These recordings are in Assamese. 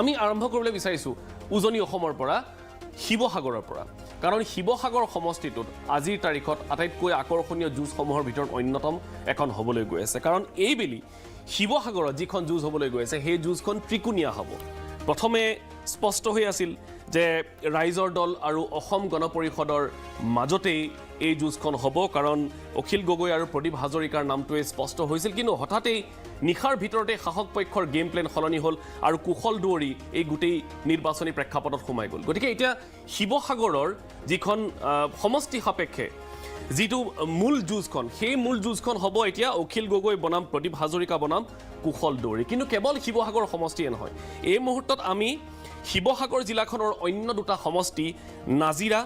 আমি আৰম্ভ কৰিবলৈ বিচাৰিছোঁ উজনি অসমৰ পৰা শিৱসাগৰৰ পৰা কাৰণ শিৱসাগৰ সমষ্টিটোত আজিৰ তাৰিখত আটাইতকৈ আকৰ্ষণীয় যুঁজসমূহৰ ভিতৰত অন্যতম এখন হ'বলৈ গৈ আছে কাৰণ এইবেলি শিৱসাগৰত যিখন যুঁজ হ'বলৈ গৈ আছে সেই যুঁজখন ত্ৰিকোণীয়া হ'ব প্ৰথমে স্পষ্ট হৈ আছিল যে ৰাইজৰ দল আৰু অসম গণ পৰিষদৰ মাজতেই এই যুঁজখন হ'ব কাৰণ অখিল গগৈ আৰু প্ৰদীপ হাজৰিকাৰ নামটোৱে স্পষ্ট হৈছিল কিন্তু হঠাতেই নিশাৰ ভিতৰতে শাসক পক্ষৰ গেম প্লেন সলনি হ'ল আৰু কুশল দুৱৰী এই গোটেই নিৰ্বাচনী প্ৰেক্ষাপটত সোমাই গ'ল গতিকে এতিয়া শিৱসাগৰৰ যিখন সমষ্টি সাপেক্ষে যিটো মূল যুঁজখন সেই মূল যুঁজখন হ'ব এতিয়া অখিল গগৈ বনাম প্ৰদীপ হাজৰিকা বনাম কুশল দুৱৰী কিন্তু কেৱল শিৱসাগৰ সমষ্টিয়ে নহয় এই মুহূৰ্তত আমি শিৱসাগৰ জিলাখনৰ অন্য দুটা সমষ্টি নাজিৰা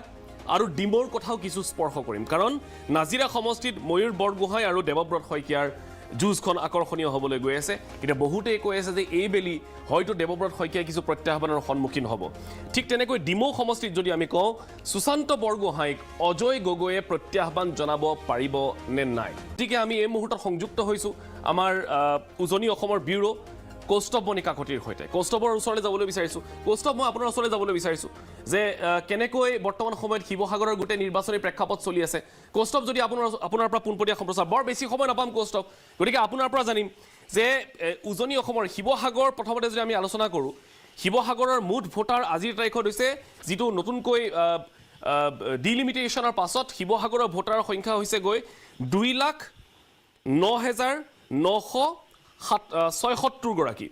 আৰু ডিমৌৰ কথাও কিছু স্পৰ্শ কৰিম কাৰণ নাজিৰা সমষ্টিত ময়ূৰ বৰগোহাঁই আৰু দেৱব্ৰত শইকীয়াৰ যুঁজখন আকৰ্ষণীয় হ'বলৈ গৈ আছে কিন্তু বহুতেই কৈ আছে যে এইবেলি হয়তো দেৱব্ৰত শইকীয়াই কিছু প্ৰত্যাহ্বানৰ সন্মুখীন হ'ব ঠিক তেনেকৈ ডিমৌ সমষ্টিত যদি আমি কওঁ সুশান্ত বৰগোহাঁইক অজয় গগৈয়ে প্ৰত্যাহ্বান জনাব পাৰিব নে নাই গতিকে আমি এই মুহূৰ্তত সংযুক্ত হৈছোঁ আমাৰ উজনি অসমৰ ব্যুৰো কৌস্তৱ বণিক কাকতিৰ সৈতে কৌস্তৱৰ ওচৰলৈ যাবলৈ বিচাৰিছোঁ কৌস্তৱ মই আপোনাৰ ওচৰলৈ যাবলৈ বিচাৰিছোঁ যে কেনেকৈ বৰ্তমান সময়ত শিৱসাগৰৰ গোটেই নিৰ্বাচনী প্ৰেক্ষাপট চলি আছে কৌস্তৱ যদি আপোনাৰ পৰা পোনপটীয়া সম্প্ৰচাৰ বৰ বেছি সময় নাপাম কৌস্তৱ গতিকে আপোনাৰ পৰা জানিম যে উজনি অসমৰ শিৱসাগৰ প্ৰথমতে যদি আমি আলোচনা কৰোঁ শিৱসাগৰৰ মুঠ ভোটাৰ আজিৰ তাৰিখত হৈছে যিটো নতুনকৈ ডিলিমিটেশ্যনৰ পাছত শিৱসাগৰৰ ভোটাৰৰ সংখ্যা হৈছে গৈ 2,09,976 গৰাকী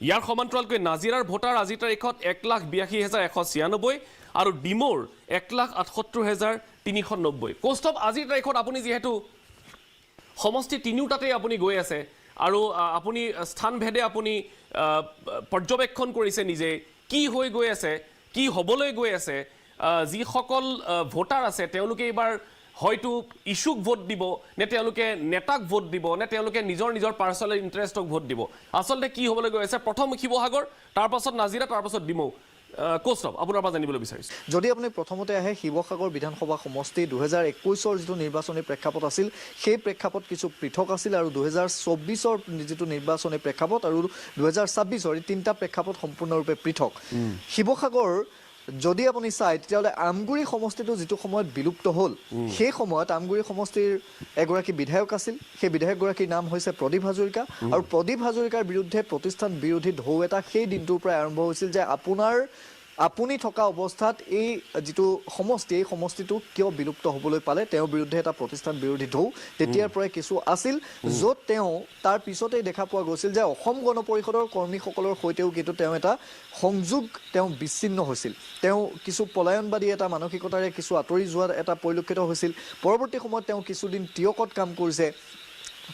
ইয়াৰ সমান্তৰালকৈ নাজিৰাৰ ভোটাৰ আজিৰ তাৰিখত 1,82,196 আৰু ডিমৌৰ 1,78,390 কৌস্তৱ আজিৰ তাৰিখত আপুনি যিহেতু সমষ্টি তিনিওটাতেই আপুনি গৈ আছে আৰু আপুনি স্থানভেদে আপুনি পৰ্যবেক্ষণ কৰিছে নিজে কি হৈ গৈ আছে কি হ'বলৈ গৈ আছে যিসকল ভোটাৰ আছে তেওঁলোকে এইবাৰ হয়তো ইছ্যুক ভোট দিব নে তেওঁলোকে নেতাক ভোট দিব নে তেওঁলোকে নিজৰ নিজৰ পাৰ্চনেল ইণ্টাৰেষ্টক ভোট দিব আচলতে কি হ'বলৈ গৈ আছে প্ৰথম শিৱসাগৰ তাৰপাছত নাজিৰা তাৰপাছত ডিমৌ কৌস্তৱ আপোনাৰ পৰা জানিবলৈ বিচাৰিছোঁ যদি আপুনি প্ৰথমতে আহে শিৱসাগৰ বিধানসভা সমষ্টি 2021ৰ যিটো নিৰ্বাচনী প্ৰেক্ষাপট আছিল সেই প্ৰেক্ষাপট কিছু পৃথক আছিল আৰু 2024ৰ যিটো নিৰ্বাচনী প্ৰেক্ষাপট আৰু 2026ৰ এই তিনিটা প্ৰেক্ষাপট সম্পূৰ্ণৰূপে পৃথক শিৱসাগৰ যদি আপুনি চাই তেতিয়াহ'লে আমগুৰি সমষ্টিটো যিটো সময়ত বিলুপ্ত হ'ল সেই সময়ত আমগুৰি সমষ্টিৰ এগৰাকী বিধায়ক আছিল সেই বিধায়কগৰাকীৰ নাম হৈছে প্ৰদীপ হাজৰিকা আৰু প্ৰদীপ হাজৰিকাৰ বিৰুদ্ধে প্ৰতিষ্ঠান বিৰোধী ঢৌ এটা সেই দিনটোৰ পৰাই আৰম্ভ হৈছিল যে আপুনি থকা অৱস্থাত এই যিটো সমষ্টি এই সমষ্টিটো কিয় বিলুপ্ত হ'বলৈ পালে তেওঁৰ বিৰুদ্ধে এটা প্ৰতিষ্ঠান বিৰোধী ঢৌ তেতিয়াৰ পৰাই কিছু আছিল য'ত তেওঁ তাৰ পিছতেই দেখা পোৱা গৈছিল যে অসম গণ পৰিষদৰ কৰ্মীসকলৰ সৈতেও কিন্তু তেওঁ এটা সংযোগ তেওঁ বিচ্ছিন্ন হৈছিল তেওঁ কিছু পলায়নবাদী এটা মানসিকতাৰে কিছু আঁতৰি যোৱাৰ এটা পৰিলক্ষিত হৈছিল পৰৱৰ্তী সময়ত তেওঁ কিছুদিন টিয়কত কাম কৰিছে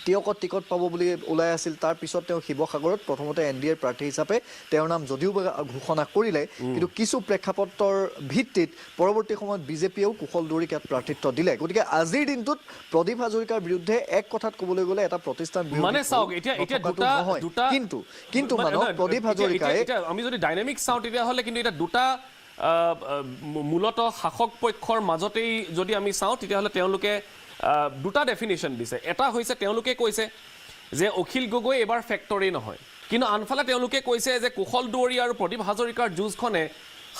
টিয়কত টিকট পাব বুলি ওলাই আছিল তাৰ পিছত তেওঁ শিৱসাগৰত প্ৰথমতে NDAৰ প্ৰাৰ্থী হিচাপে তেওঁৰ নাম যদিও ঘোষণা কৰিলে কিন্তু কিছু প্ৰেক্ষাপটৰ ভিত্তিত পৰৱৰ্তী সময়ত বিজেপিয়েও কুশল দুৱৰীক ইয়াত প্ৰাৰ্থিত্ব দিলে গতিকে আজিৰ দিনটোত প্ৰদীপ হাজৰিকাৰ বিৰুদ্ধে এক কথাত ক'বলৈ গ'লে এটা প্ৰতিষ্ঠান মানে চাওক এতিয়া দুটা কিন্তু প্ৰদীপ হাজৰিকাই আমি যদি ডাইনামিক চাওঁ তেতিয়াহ'লে কিন্তু এটা দুটা মূলত শাসক পক্ষৰ মাজতেই যদি আমি চাওঁ তেতিয়াহ'লে তেওঁলোকে দুটা ডেফিনেশ্যন দিছে এটা হৈছে তেওঁলোকে কৈছে যে অখিল গগৈ এবাৰ ফেক্টৰী নহয় কিন্তু আনফালে তেওঁলোকে কৈছে যে কুশল দুৱৰী আৰু প্ৰদীপ হাজৰিকাৰ যুঁজখনে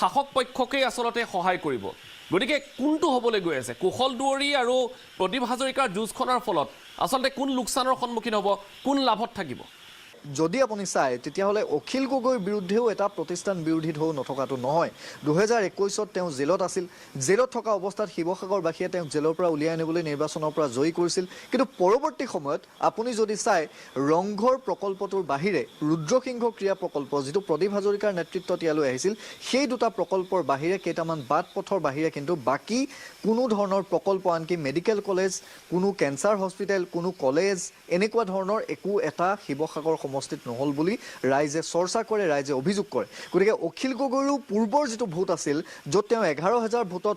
শাসক পক্ষকেই আচলতে সহায় কৰিব গতিকে কোনটো হ'বলৈ গৈ আছে কুশল দুৱৰী আৰু প্ৰদীপ হাজৰিকাৰ যুঁজখনৰ ফলত আচলতে কোন লোকচানৰ সন্মুখীন হ'ব কোন লাভত থাকিব যদি আপুনি চাই তেতিয়াহ'লে অখিল গগৈৰ বিৰুদ্ধেও এটা প্ৰতিষ্ঠান বিৰোধী ঢৌ নথকাটো নহয় 2021ত তেওঁ জেলত আছিল জেলত থকা অৱস্থাত শিৱসাগৰবাসীয়ে তেওঁক জেলৰ পৰা উলিয়াই আনিবলৈ নিৰ্বাচনৰ পৰা জয়ী কৰিছিল কিন্তু পৰৱৰ্তী সময়ত আপুনি যদি চাই ৰংঘৰ প্ৰকল্পটোৰ বাহিৰে ৰুদ্ৰসিংহ ক্ৰীড়া প্ৰকল্প যিটো প্ৰদীপ হাজৰিকাৰ নেতৃত্বত ইয়ালৈ আহিছিল সেই দুটা প্ৰকল্পৰ বাহিৰে কেইটামান বাট পথৰ বাহিৰে কিন্তু বাকী কোনো ধৰণৰ প্ৰকল্প আনকি মেডিকেল কলেজ কোনো কেঞ্চাৰ হস্পিটেল কোনো কলেজ এনেকুৱা ধৰণৰ একো এটা শিৱসাগৰ সমষ্টিত নহল বুলি ৰাইজে চৰ্চা কৰে ৰাইজে অভিযোগ কৰে গতিকে অখিল গগৈৰো পূৰ্বৰ যিটো ভোট আছিল য'ত তেওঁ 11,000 ভোটত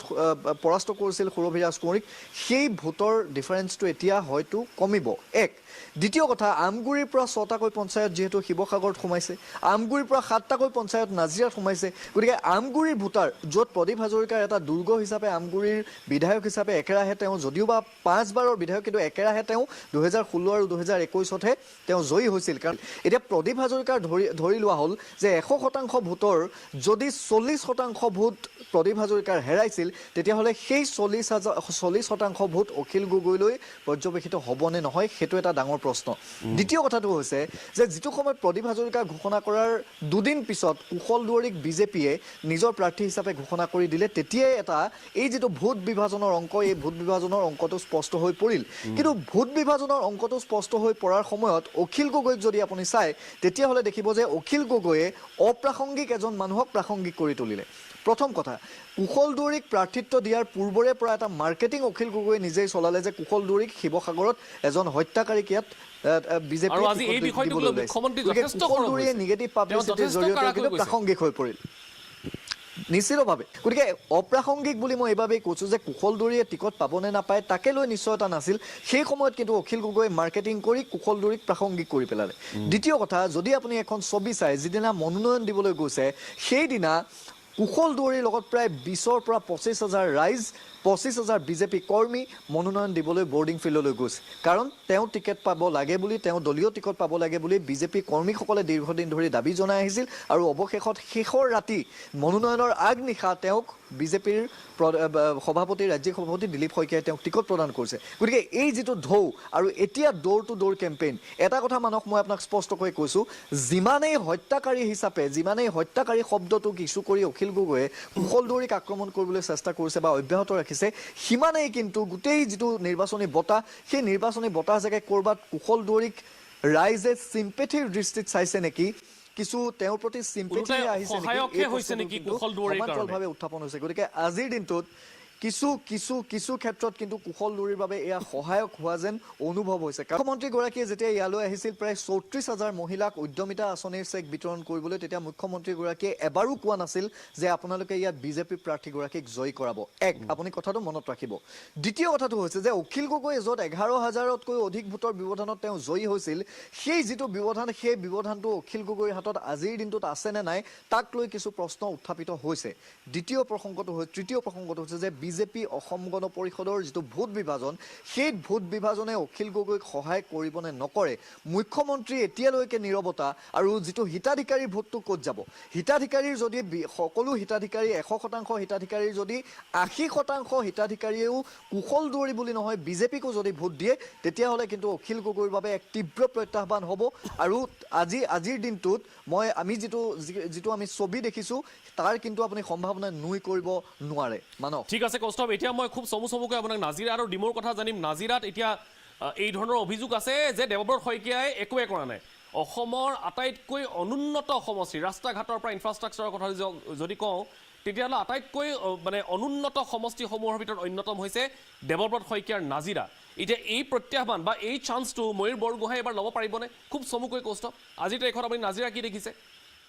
পৰাস্ত কৰিছিল সুৰভিৰাজ কোঁৱৰীক সেই ভোটৰ ডিফাৰেন্সটো এতিয়া হয়তো কমিব এক দ্বিতীয় কথা আমগুৰিৰ পৰা 6টাকৈ পঞ্চায়ত যেহেতু শিৱসাগৰত সোমাইছে আমগুৰিৰ পৰা 7টাকৈ পঞ্চায়ত নাজিৰাত সোমাইছে গতিকে আমগুৰিৰ ভোটাৰ য'ত প্ৰদীপ হাজৰিকাৰ এটা দুৰ্গ হিচাপে আমগুৰিৰ বিধায়ক হিচাপে একেৰাহে তেওঁ যদিও বা 5 বাৰৰ বিধায়ক কিন্তু একেৰাহে তেওঁ 2016 আৰু 2021তহে তেওঁ জয়ী হৈছিল কাৰণ এতিয়া প্ৰদীপ হাজৰিকাৰ ধৰি লোৱা হ'ল যে 100% ভোটৰ যদি 40% ভোট প্ৰদীপ হাজৰিকাৰ হেৰাইছিল তেতিয়াহ'লে সেই 40% ভোট অখিল গগৈলৈ পৰ্যবেক্ষিত হ'বনে নহয় সেইটো এটা ডাঙৰ প্ৰশ্ন। দ্বিতীয় কথাটো হৈছে যে যিটো সময়ত প্ৰদীপ হাজৰিকা ঘোষণা কৰাৰ দুদিন পিছত কুশল দুৱাৰীক বিজেপিয়ে নিজৰ প্ৰাৰ্থী হিচাপে ঘোষণা কৰি দিলে তেতিয়াই এটা এই যিটো ভোট বিভাজনৰ অংক এই ভোট বিভাজনৰ অংকটো স্পষ্ট হৈ পৰিল। কিন্তু ভোট বিভাজনৰ অংকটো স্পষ্ট হৈ পৰাৰ সময়ত অখিল গগৈক যদি আপুনি চায় তেতিয়াহ'লে দেখিব যে অখিল গগৈয়ে অপ্ৰাসংগিক এজন মানুহক প্ৰাসংগিক কৰি তুলিলে। প্ৰথম কথা, কুশল দুৱাৰীক প্ৰাৰ্থিত্ব দিয়াৰ পূৰ্বৰে পৰা এটা মাৰ্কেটিং অখিল গগৈয়ে নিজেই চলালে যে কুশল দুৱাৰীক শিৱসাগৰত এজন হত্যাকাৰীক ইয়াত বিজেপি কুশল দুৱাৰীয়ে নিগেটিভ পাব্লিচিটিৰ জৰিয়তে কিন্তু প্ৰাসংগিক হৈ পৰিল নিশ্চিতভাৱে। গতিকে অপ্ৰাসংগিক বুলি মই এইবাবেই কৈছোঁ যে কুশল দুৱাৰীয়ে টিকট পাবনে নাপায় তাকে লৈ নিশ্চয়তা নাছিল। সেই সময়ত কিন্তু অখিল গগৈয়ে মাৰ্কেটিং কৰি কুশল দুৱাৰীক প্ৰাসংগিক কৰি পেলালে। দ্বিতীয় কথা, যদি আপুনি এখন ছবি চায় যিদিনা মনোনয়ন দিবলৈ গৈছে সেইদিনা কুশল দুৱাৰীৰ লগত প্ৰায় 20,000 পৰা 25,000 ৰাইজ 25,000 বিজেপি কৰ্মী মনোনয়ন দিবলৈ বৰ্ডিং ফিল্ডলৈ গৈছে। কাৰণ তেওঁ টিকেট পাব লাগে বুলি তেওঁ দলীয় টিকট পাব লাগে বুলি বিজেপি কৰ্মীসকলে দীৰ্ঘদিন ধৰি দাবী জনাই আহিছিল আৰু অৱশেষত শেষৰ ৰাতি মনোনয়নৰ আগনিশা তেওঁক বিজেপিৰ সভাপতি ৰাজ্যিক সভাপতি দিলীপ শইকীয়াই তেওঁক টিকট প্ৰদান কৰিছে। গতিকে এই যিটো ঢৌ আৰু এতিয়া ড'ৰ টু ড'ৰ কেম্পেইন, এটা কথা মানক মই আপোনাক স্পষ্টকৈ কৈছোঁ, যিমানেই হত্যাকাৰী হিচাপে যিমানেই হত্যাকাৰী শব্দটোক ইছ্যু কৰি অখিল গগৈয়ে কুশল দুৱাৰীক আক্ৰমণ কৰিবলৈ চেষ্টা কৰিছে বা অব্যাহত ৰাখিছে সিমানেই কিন্তু গোটেই যিটো নিৰ্বাচনী বঁটা সেই নিৰ্বাচনী বঁটা জেগাই ক'ৰবাত কুশল দুৱাৰীক ৰাইজে চিম্পেথিৰ দৃষ্টিত চাইছে নেকি, কিছু তেওঁৰ প্ৰতি চিম্পেথি আহিছে নেকি সমান্তৰালভাৱে উত্থাপন হৈছে। গতিকে আজিৰ দিনটোত কিছু ক্ষেত্ৰত কিন্তু কুশল দুৱাৰীৰ বাবে এয়া সহায়ক হোৱা যেন অনুভৱ হৈছে। মুখ্যমন্ত্ৰীগৰাকীয়ে যেতিয়া ইয়ালৈ আহিছিল প্ৰায় 34,000 মহিলাক উদ্যমিতা আঁচনিৰ চেক বিতৰণ কৰিবলৈ তেতিয়া মুখ্যমন্ত্ৰীগৰাকীয়ে এবাৰো কোৱা নাছিল যে আপোনালোকে ইয়াত বিজেপি প্ৰাৰ্থীগৰাকীক জয়ী কৰাব। আপুনি কথাটো মনত ৰাখিব। দ্বিতীয় কথাটো হৈছে যে অখিল গগৈ য'ত 11,000তকৈ অধিক ভোটৰ ব্যৱধানত তেওঁ জয়ী হৈছিল সেই যিটো ব্যৱধান সেই ব্যৱধানটো অখিল গগৈৰ হাতত আজিৰ দিনটোত আছেনে নাই তাক লৈ কিছু প্ৰশ্ন উত্থাপিত হৈছে। তৃতীয় প্ৰসংগটো হৈছে যে বিজেপি অসম গণ পৰিষদৰ যিটো ভোট বিভাজন সেই ভোট বিভাজনে অখিল গগৈক সহায় কৰিব নে নকৰে। মুখ্যমন্ত্ৰী এতিয়ালৈকে নীৰৱতা আৰু যিটো হিতাধিকাৰীৰ ভোটটো ক'ত যাব, হিতাধিকাৰীৰ যদি সকলো হিতাধিকাৰী 100% হিতাধিকাৰীৰ যদি 80% হিতাধিকাৰীয়েও কুশল দুৱাৰী বুলি নহয় বিজেপিকো যদি ভোট দিয়ে তেতিয়াহ'লে কিন্তু অখিল গগৈৰ বাবে এক তীব্ৰ প্ৰত্যাহ্বান হ'ব। আৰু আজিৰ দিনটোত আমি যিটো আমি ছবি দেখিছোঁ তাৰ কিন্তু আপুনি সম্ভাৱনা নুই কৰিব নোৱাৰে। মানৱ ঠিক আছে কৌস্তভ, এতিয়া মই খুব চমুকৈ আপোনাক নাজিৰা আৰু ডিমৌৰ কথা জানিম। নাজিৰাত এতিয়া এই ধৰণৰ অভিযোগ আছে যে দেৱব্ৰত শইকীয়াই একোৱে কৰা নাই। অসমৰ আটাইতকৈ অনুন্নত সমষ্টি ৰাস্তা ঘাটৰ পৰা ইনফ্ৰাষ্ট্ৰাকচাৰৰ কথা যদি কওঁ তেতিয়াহ'লে আটাইতকৈ অনুন্নত সমষ্টিসমূহৰ ভিতৰত অন্যতম হৈছে দেৱব্ৰত শইকীয়াৰ নাজিৰা। এতিয়া এই প্ৰত্যাহ্বান বা এই চান্সটো ময়ূৰ বৰগোহাঁই এবাৰ ল'ব পাৰিবনে? খুব চমুকৈ কৌস্তভ, আজিৰ তাৰিখত আপুনি নাজিৰা কি দেখিছে?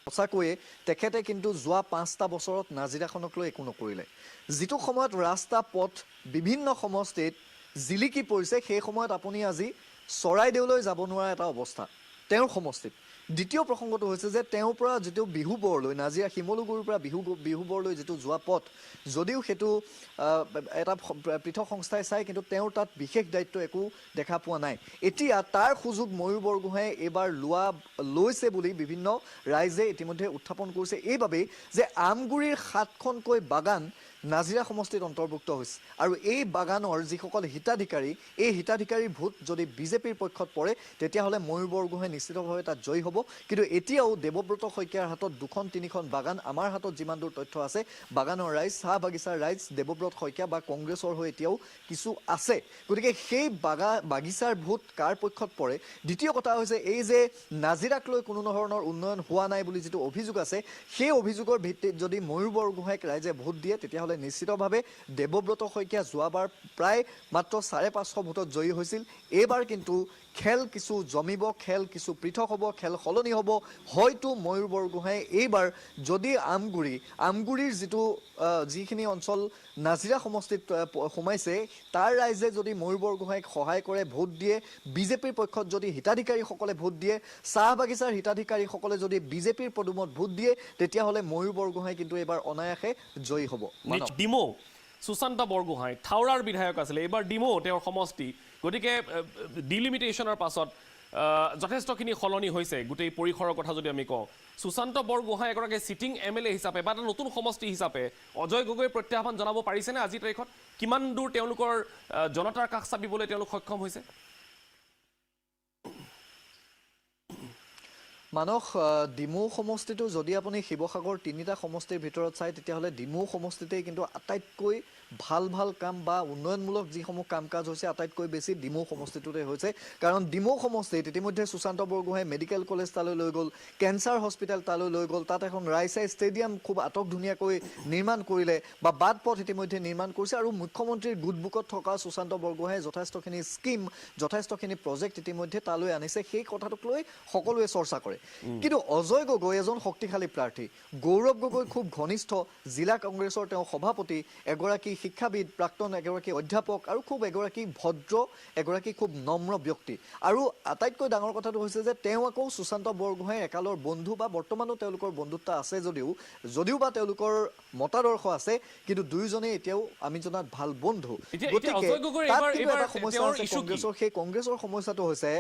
সঁচাকৈয়ে তেখেতে কিন্তু যোৱা 5টা বছৰত নাজিৰাখনক লৈ একো নকৰিলে। যিটো সময়ত ৰাস্তা পথ বিভিন্ন সমষ্টিত জিলিকি পৰিছে সেই সময়ত আপুনি আজি চৰাইদেউলৈ যাব নোৱাৰা এটা অৱস্থা তেওঁৰ সমষ্টিত। দ্বিতীয় প্ৰসংগটো হৈছে যে তেওঁৰ পৰা যিটো বিহুবৰলৈ নাজিৰা শিমলুগুৰিৰ পৰা বিহুবৰলৈ যিটো যোৱা পথ যদিও সেইটো এটা পৃথক সংস্থাই চায় কিন্তু তেওঁৰ তাত বিশেষ দায়িত্ব একো দেখা পোৱা নাই। এতিয়া তাৰ সুযোগ ময়ূৰ বৰগোহাঁয়ে এইবাৰ লৈছে বুলি বিভিন্ন ৰাইজে ইতিমধ্যে উত্থাপন কৰিছে এইবাবেই যে আমগুৰিৰ 7খনকৈ বাগান নাজিৰা সমষ্টিত অন্তৰ্ভুক্ত হৈছে আৰু এই বাগানৰ যিসকল হিতাধিকাৰী এই হিতাধিকাৰীৰ ভোট যদি বিজেপিৰ পক্ষত পৰে তেতিয়াহ'লে ময়ূৰ বৰগোহাঁই নিশ্চিতভাৱে তাত জয়ী হ'ব। কিন্তু এতিয়াও দেৱব্ৰত শইকীয়াৰ হাতত 2-3খন বাগান, আমাৰ হাতত যিমান দূৰ তথ্য আছে বাগানৰ ৰাইজ চাহ বাগিচাৰ ৰাইজ দেৱব্ৰত শইকীয়া বা কংগ্ৰেছৰ হৈ এতিয়াও কিছু আছে। গতিকে সেই বাগিচাৰ ভোট কাৰ পক্ষত পৰে। দ্বিতীয় কথা হৈছে এই যে নাজিৰাক লৈ কোনো ধৰণৰ উন্নয়ন হোৱা নাই বুলি যিটো অভিযোগ আছে সেই অভিযোগৰ ভিত্তিত যদি ময়ূৰ বৰগোহাঁইক ৰাইজে ভোট দিয়ে তেতিয়াহ'লে নিশ্চিতভাৱে দেৱব্ৰত শইকীয়া যোৱাবাৰ প্ৰায় মাত্ৰ 550 ভোটত জয়ী হৈছিল। এইবাৰ কিন্তু খেল কিছু জমিব, খেল কিছু পৃথক হ'ব, খেল সলনি হ'ব। হয়তো ময়ূৰ বৰগোহাঁই এইবাৰ যদি আমগুৰিৰ যিখিনি অঞ্চল নাজিৰা সমষ্টিত সোমাইছে তাৰ ৰাইজে যদি ময়ূৰ বৰগোহাঁইক সহায় কৰে ভোট দিয়ে, বিজেপিৰ পক্ষত যদি হিতাধিকাৰীসকলে ভোট দিয়ে, চাহ বাগিচাৰ হিতাধিকাৰীসকলে যদি বিজেপিৰ পদুমত ভোট দিয়ে তেতিয়াহ'লে ময়ূৰ বৰগোহাঁই কিন্তু এইবাৰ অনায়াসে জয়ী হ'ব। ডিমৌ সুশান্ত বৰগোহাঁই থাওৰাৰ বিধায়ক আছিলে, এইবাৰ ডিমৌ তেওঁৰ সমষ্টি। গতিকে ডিলিমিটেশ্যনৰ পাছত যথেষ্টখিনি সলনি হৈছে গোটেই পৰিসৰৰ কথা যদি আমি কওঁ সুশান্ত বৰগোহাঁই এগৰাকী চিটিং MLA হিচাপে বা এটা নতুন সমষ্টি হিচাপে অজয় গগৈ প্ৰত্যাহ্বান জনাব পাৰিছেনে আজিৰ তাৰিখত কিমান দূৰ তেওঁলোকৰ জনতাৰ কাষ চাপিবলৈ তেওঁলোক সক্ষম হৈছে মানস ডিমৌ সমষ্টিটো যদি আপুনি শিৱসাগৰ তিনিটা সমষ্টিৰ ভিতৰত চাই তেতিয়াহ'লে ডিমৌ সমষ্টিতেই কিন্তু আটাইতকৈ ভাল ভাল কাম বা উন্নয়নমূলক যিসমূহ কাম কাজ হৈছে আটাইতকৈ বেছি ডিমৌ সমষ্টিটোতে হৈছে কাৰণ ডিমৌ সমষ্টিত ইতিমধ্যে সুশান্ত বৰগোহাঁই মেডিকেল কলেজ তালৈ লৈ গ'ল কেঞ্চাৰ হস্পিটেল তালৈ লৈ গ'ল তাত এখন ৰাইচাই ষ্টেডিয়াম খুব আটকধুনীয়াকৈ নিৰ্মাণ কৰিলে বা বাট পথ ইতিমধ্যে নিৰ্মাণ কৰিছে আৰু মুখ্যমন্ত্ৰীৰ গুডবুকত থকা সুশান্ত বৰগোহাঁই যথেষ্টখিনি স্কিম যথেষ্টখিনি প্ৰজেক্ট ইতিমধ্যে তালৈ আনিছে সেই কথাটোক লৈ সকলোৱে চৰ্চা কৰে কিন্তু অজয় গগৈ এজন শক্তিশালী প্ৰাৰ্থী গৌৰৱ গগৈ খুব ঘনিষ্ঠ জিলা কংগ্ৰেছৰ তেওঁ সভাপতি এগৰাকী শিক্ষাবিদ প্ৰাক্তন এগৰাকী অধ্যাপক আৰু খুব এগৰাকী ভদ্ৰ এগৰাকী খুব নম্ৰ ব্যক্তি আৰু আটাইতকৈ ডাঙৰ কথাটো হৈছে যে তেওঁ আকৌ সুশান্ত বৰগোহাঁই একালৰ বন্ধু বা বৰ্তমানো তেওঁলোকৰ বন্ধুত্ব আছে যদিও বা তেওঁলোকৰ মতাদৰ্শ আছে কিন্তু দুয়োজনে এতিয়াও আমি জনাত ভাল বন্ধু গতিকে তাত কিন্তু এটা সমস্যা আছে কংগ্ৰেছৰ সেই কংগ্ৰেছৰ সমস্যাটো হৈছে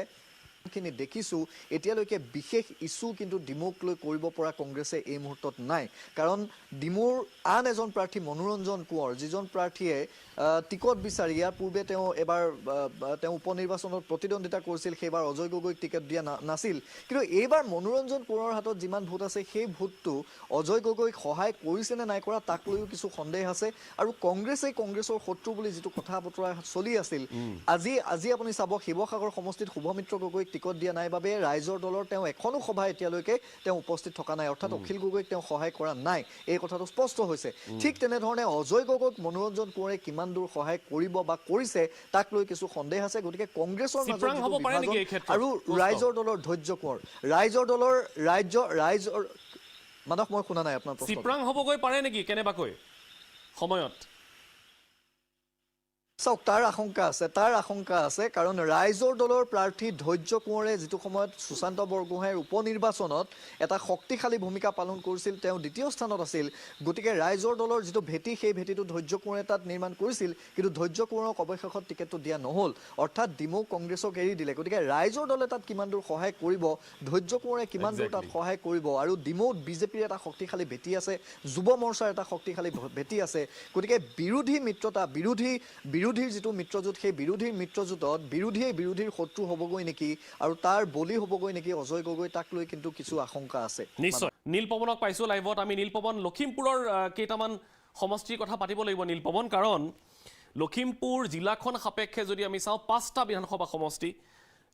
খিনি দেখিছো এতিয়ালৈকে বিশেষ ইস্যু কিন্তু ডিমৌক লৈ কৰিব পৰা কংগ্ৰেছে এই মুহূৰ্তত নাই কাৰণ ডিমৌৰ আন এজন প্ৰাৰ্থী মনোৰঞ্জন কোঁৱৰ যিজন প্ৰাৰ্থীয়ে টিকট বিচাৰি ইয়াৰ পূৰ্বে তেওঁ এবাৰ তেওঁ উপনিৰ্বাচনত প্ৰতিদ্বন্দ্বিতা কৰিছিল সেইবাৰ অজয় গগৈক টিকট দিয়া নাছিল কিন্তু এইবাৰ মনোৰঞ্জন কোঁৱৰৰ হাতত যিমান ভোট আছে সেই ভোটটো অজয় গগৈক সহায় কৰিছে নে নাই কৰা তাক লৈও কিছু সন্দেহ আছে আৰু কংগ্ৰেছৰ শত্ৰু বুলি যিটো কথা বতৰা চলি আছিল আজি আপুনি চাব শিৱসাগৰ সমষ্টিত শুভমিত্ৰ গগৈক টিকট দিয়া নাই বাবে ৰাইজৰ দলৰ তেওঁ এখনো সভা এতিয়ালৈকে তেওঁ উপস্থিত থকা নাই অৰ্থাৎ অখিল গগৈক তেওঁ সহায় কৰা নাই এই কথাটো স্পষ্ট হৈছে ঠিক তেনেধৰণে অজয় গগৈক মনোৰঞ্জন কোঁৱৰে কিমান দূৰ সহায় কৰিব বা কৰিছে তাক লৈ কিছু সন্দেহ আছে গতিকে কংগ্ৰেছৰ মাজত আৰু ৰাইজৰ দলৰ ধৈৰ্য কোঁৱৰ ৰাইজৰ মানস মই শুনা নাই আপোনাৰ প্ৰশ্ন চিপ্ৰাং হ'বগৈ পাৰে নেকি কেনেবাকৈ সময়ত চাওক তাৰ আশংকা আছে কাৰণ ৰাইজৰ দলৰ প্ৰাৰ্থী ধৈৰ্য কোঁৱৰে যিটো সময়ত সুশান্ত বৰগোহাঁইৰ উপনিৰ্বাচনত এটা শক্তিশালী ভূমিকা পালন কৰিছিল তেওঁ দ্বিতীয় স্থানত আছিল গতিকে ৰাইজৰ দলৰ যিটো ভেটি সেই ভেটিটো ধৈৰ্য কোঁৱৰে তাত নিৰ্মাণ কৰিছিল কিন্তু ধৈৰ্য কোঁৱৰক অৱশেষত টিকেটটো দিয়া নহ'ল অৰ্থাৎ ডিমৌ কংগ্ৰেছক এৰি দিলে গতিকে ৰাইজৰ দলে তাত কিমান দূৰ সহায় কৰিব ধৈৰ্য কোঁৱৰে কিমান দূৰ তাত সহায় কৰিব আৰু ডিমৌত বিজেপিৰ এটা শক্তিশালী ভেটি আছে যুৱ মৰ্চাৰ এটা শক্তিশালী ভেটি আছে গতিকে বিৰোধী মিত্ৰতা বিৰোধীৰ যিটো মিত্ৰজোঁট সেই বিৰোধীৰ মিত্ৰজোঁটত বিৰোধীৰ শত্ৰু হ'বগৈ নেকি আৰু তাৰ বলি হ'বগৈ নেকি অজয় গগৈ তাক লৈ কিন্তু কিছু আশংকা আছে নিশ্চয় নীলপৱনক পাইছো লাইভত আমি নীলপৱন লখিমপুৰৰ কেইটামান সমষ্টিৰ কথা পাতিব লাগিব নীলপৱন কাৰণ লখিমপুৰ জিলাখন সাপেক্ষে যদি আমি চাওঁ 5টা বিধানসভা সমষ্টি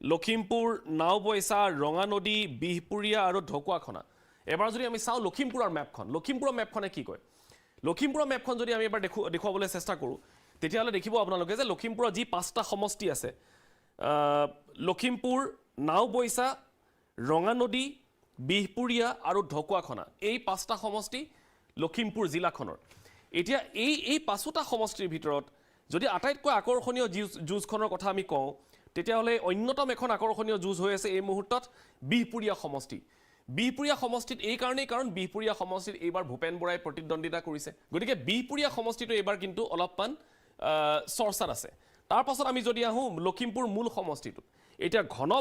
লখিমপুৰ নাওবৈচা ৰঙানদী বিহপুৰীয়া আৰু ঢকুৱাখনা এবাৰ যদি আমি চাওঁ লখিমপুৰৰ মেপখনে কি কয় লখিমপুৰৰ মেপখন যদি আমি এবাৰ দেখুৱাবলৈ চেষ্টা কৰোঁ তেতিয়াহ'লে দেখিব আপোনালোকে যে লখিমপুৰৰ যি 5টা সমষ্টি আছে লখিমপুৰ নাওবৈচা ৰঙানদী বিহপুৰীয়া আৰু ঢকুৱাখনা এই 5টা সমষ্টি লখিমপুৰ জিলাখনৰ এতিয়া এই 5টা সমষ্টিৰ ভিতৰত যদি আটাইতকৈ আকৰ্ষণীয় যুঁজখনৰ কথা আমি কওঁ তেতিয়াহ'লে অন্যতম এখন আকৰ্ষণীয় যুঁজ হৈ আছে এই মুহূৰ্তত বিহপুৰীয়া সমষ্টিত এই কাৰণেই কাৰণ বিহপুৰীয়া সমষ্টিত এইবাৰ ভূপেন বৰাই প্ৰতিদ্বন্দ্বিতা কৰিছে গতিকে বিহপুৰীয়া সমষ্টিটো এইবাৰ কিন্তু অলপমান চৰ্চাত আছে তাৰ পাছত আমি যদি আহোঁ লখিমপুৰ মূল সমষ্টিটোত এতিয়া ঘন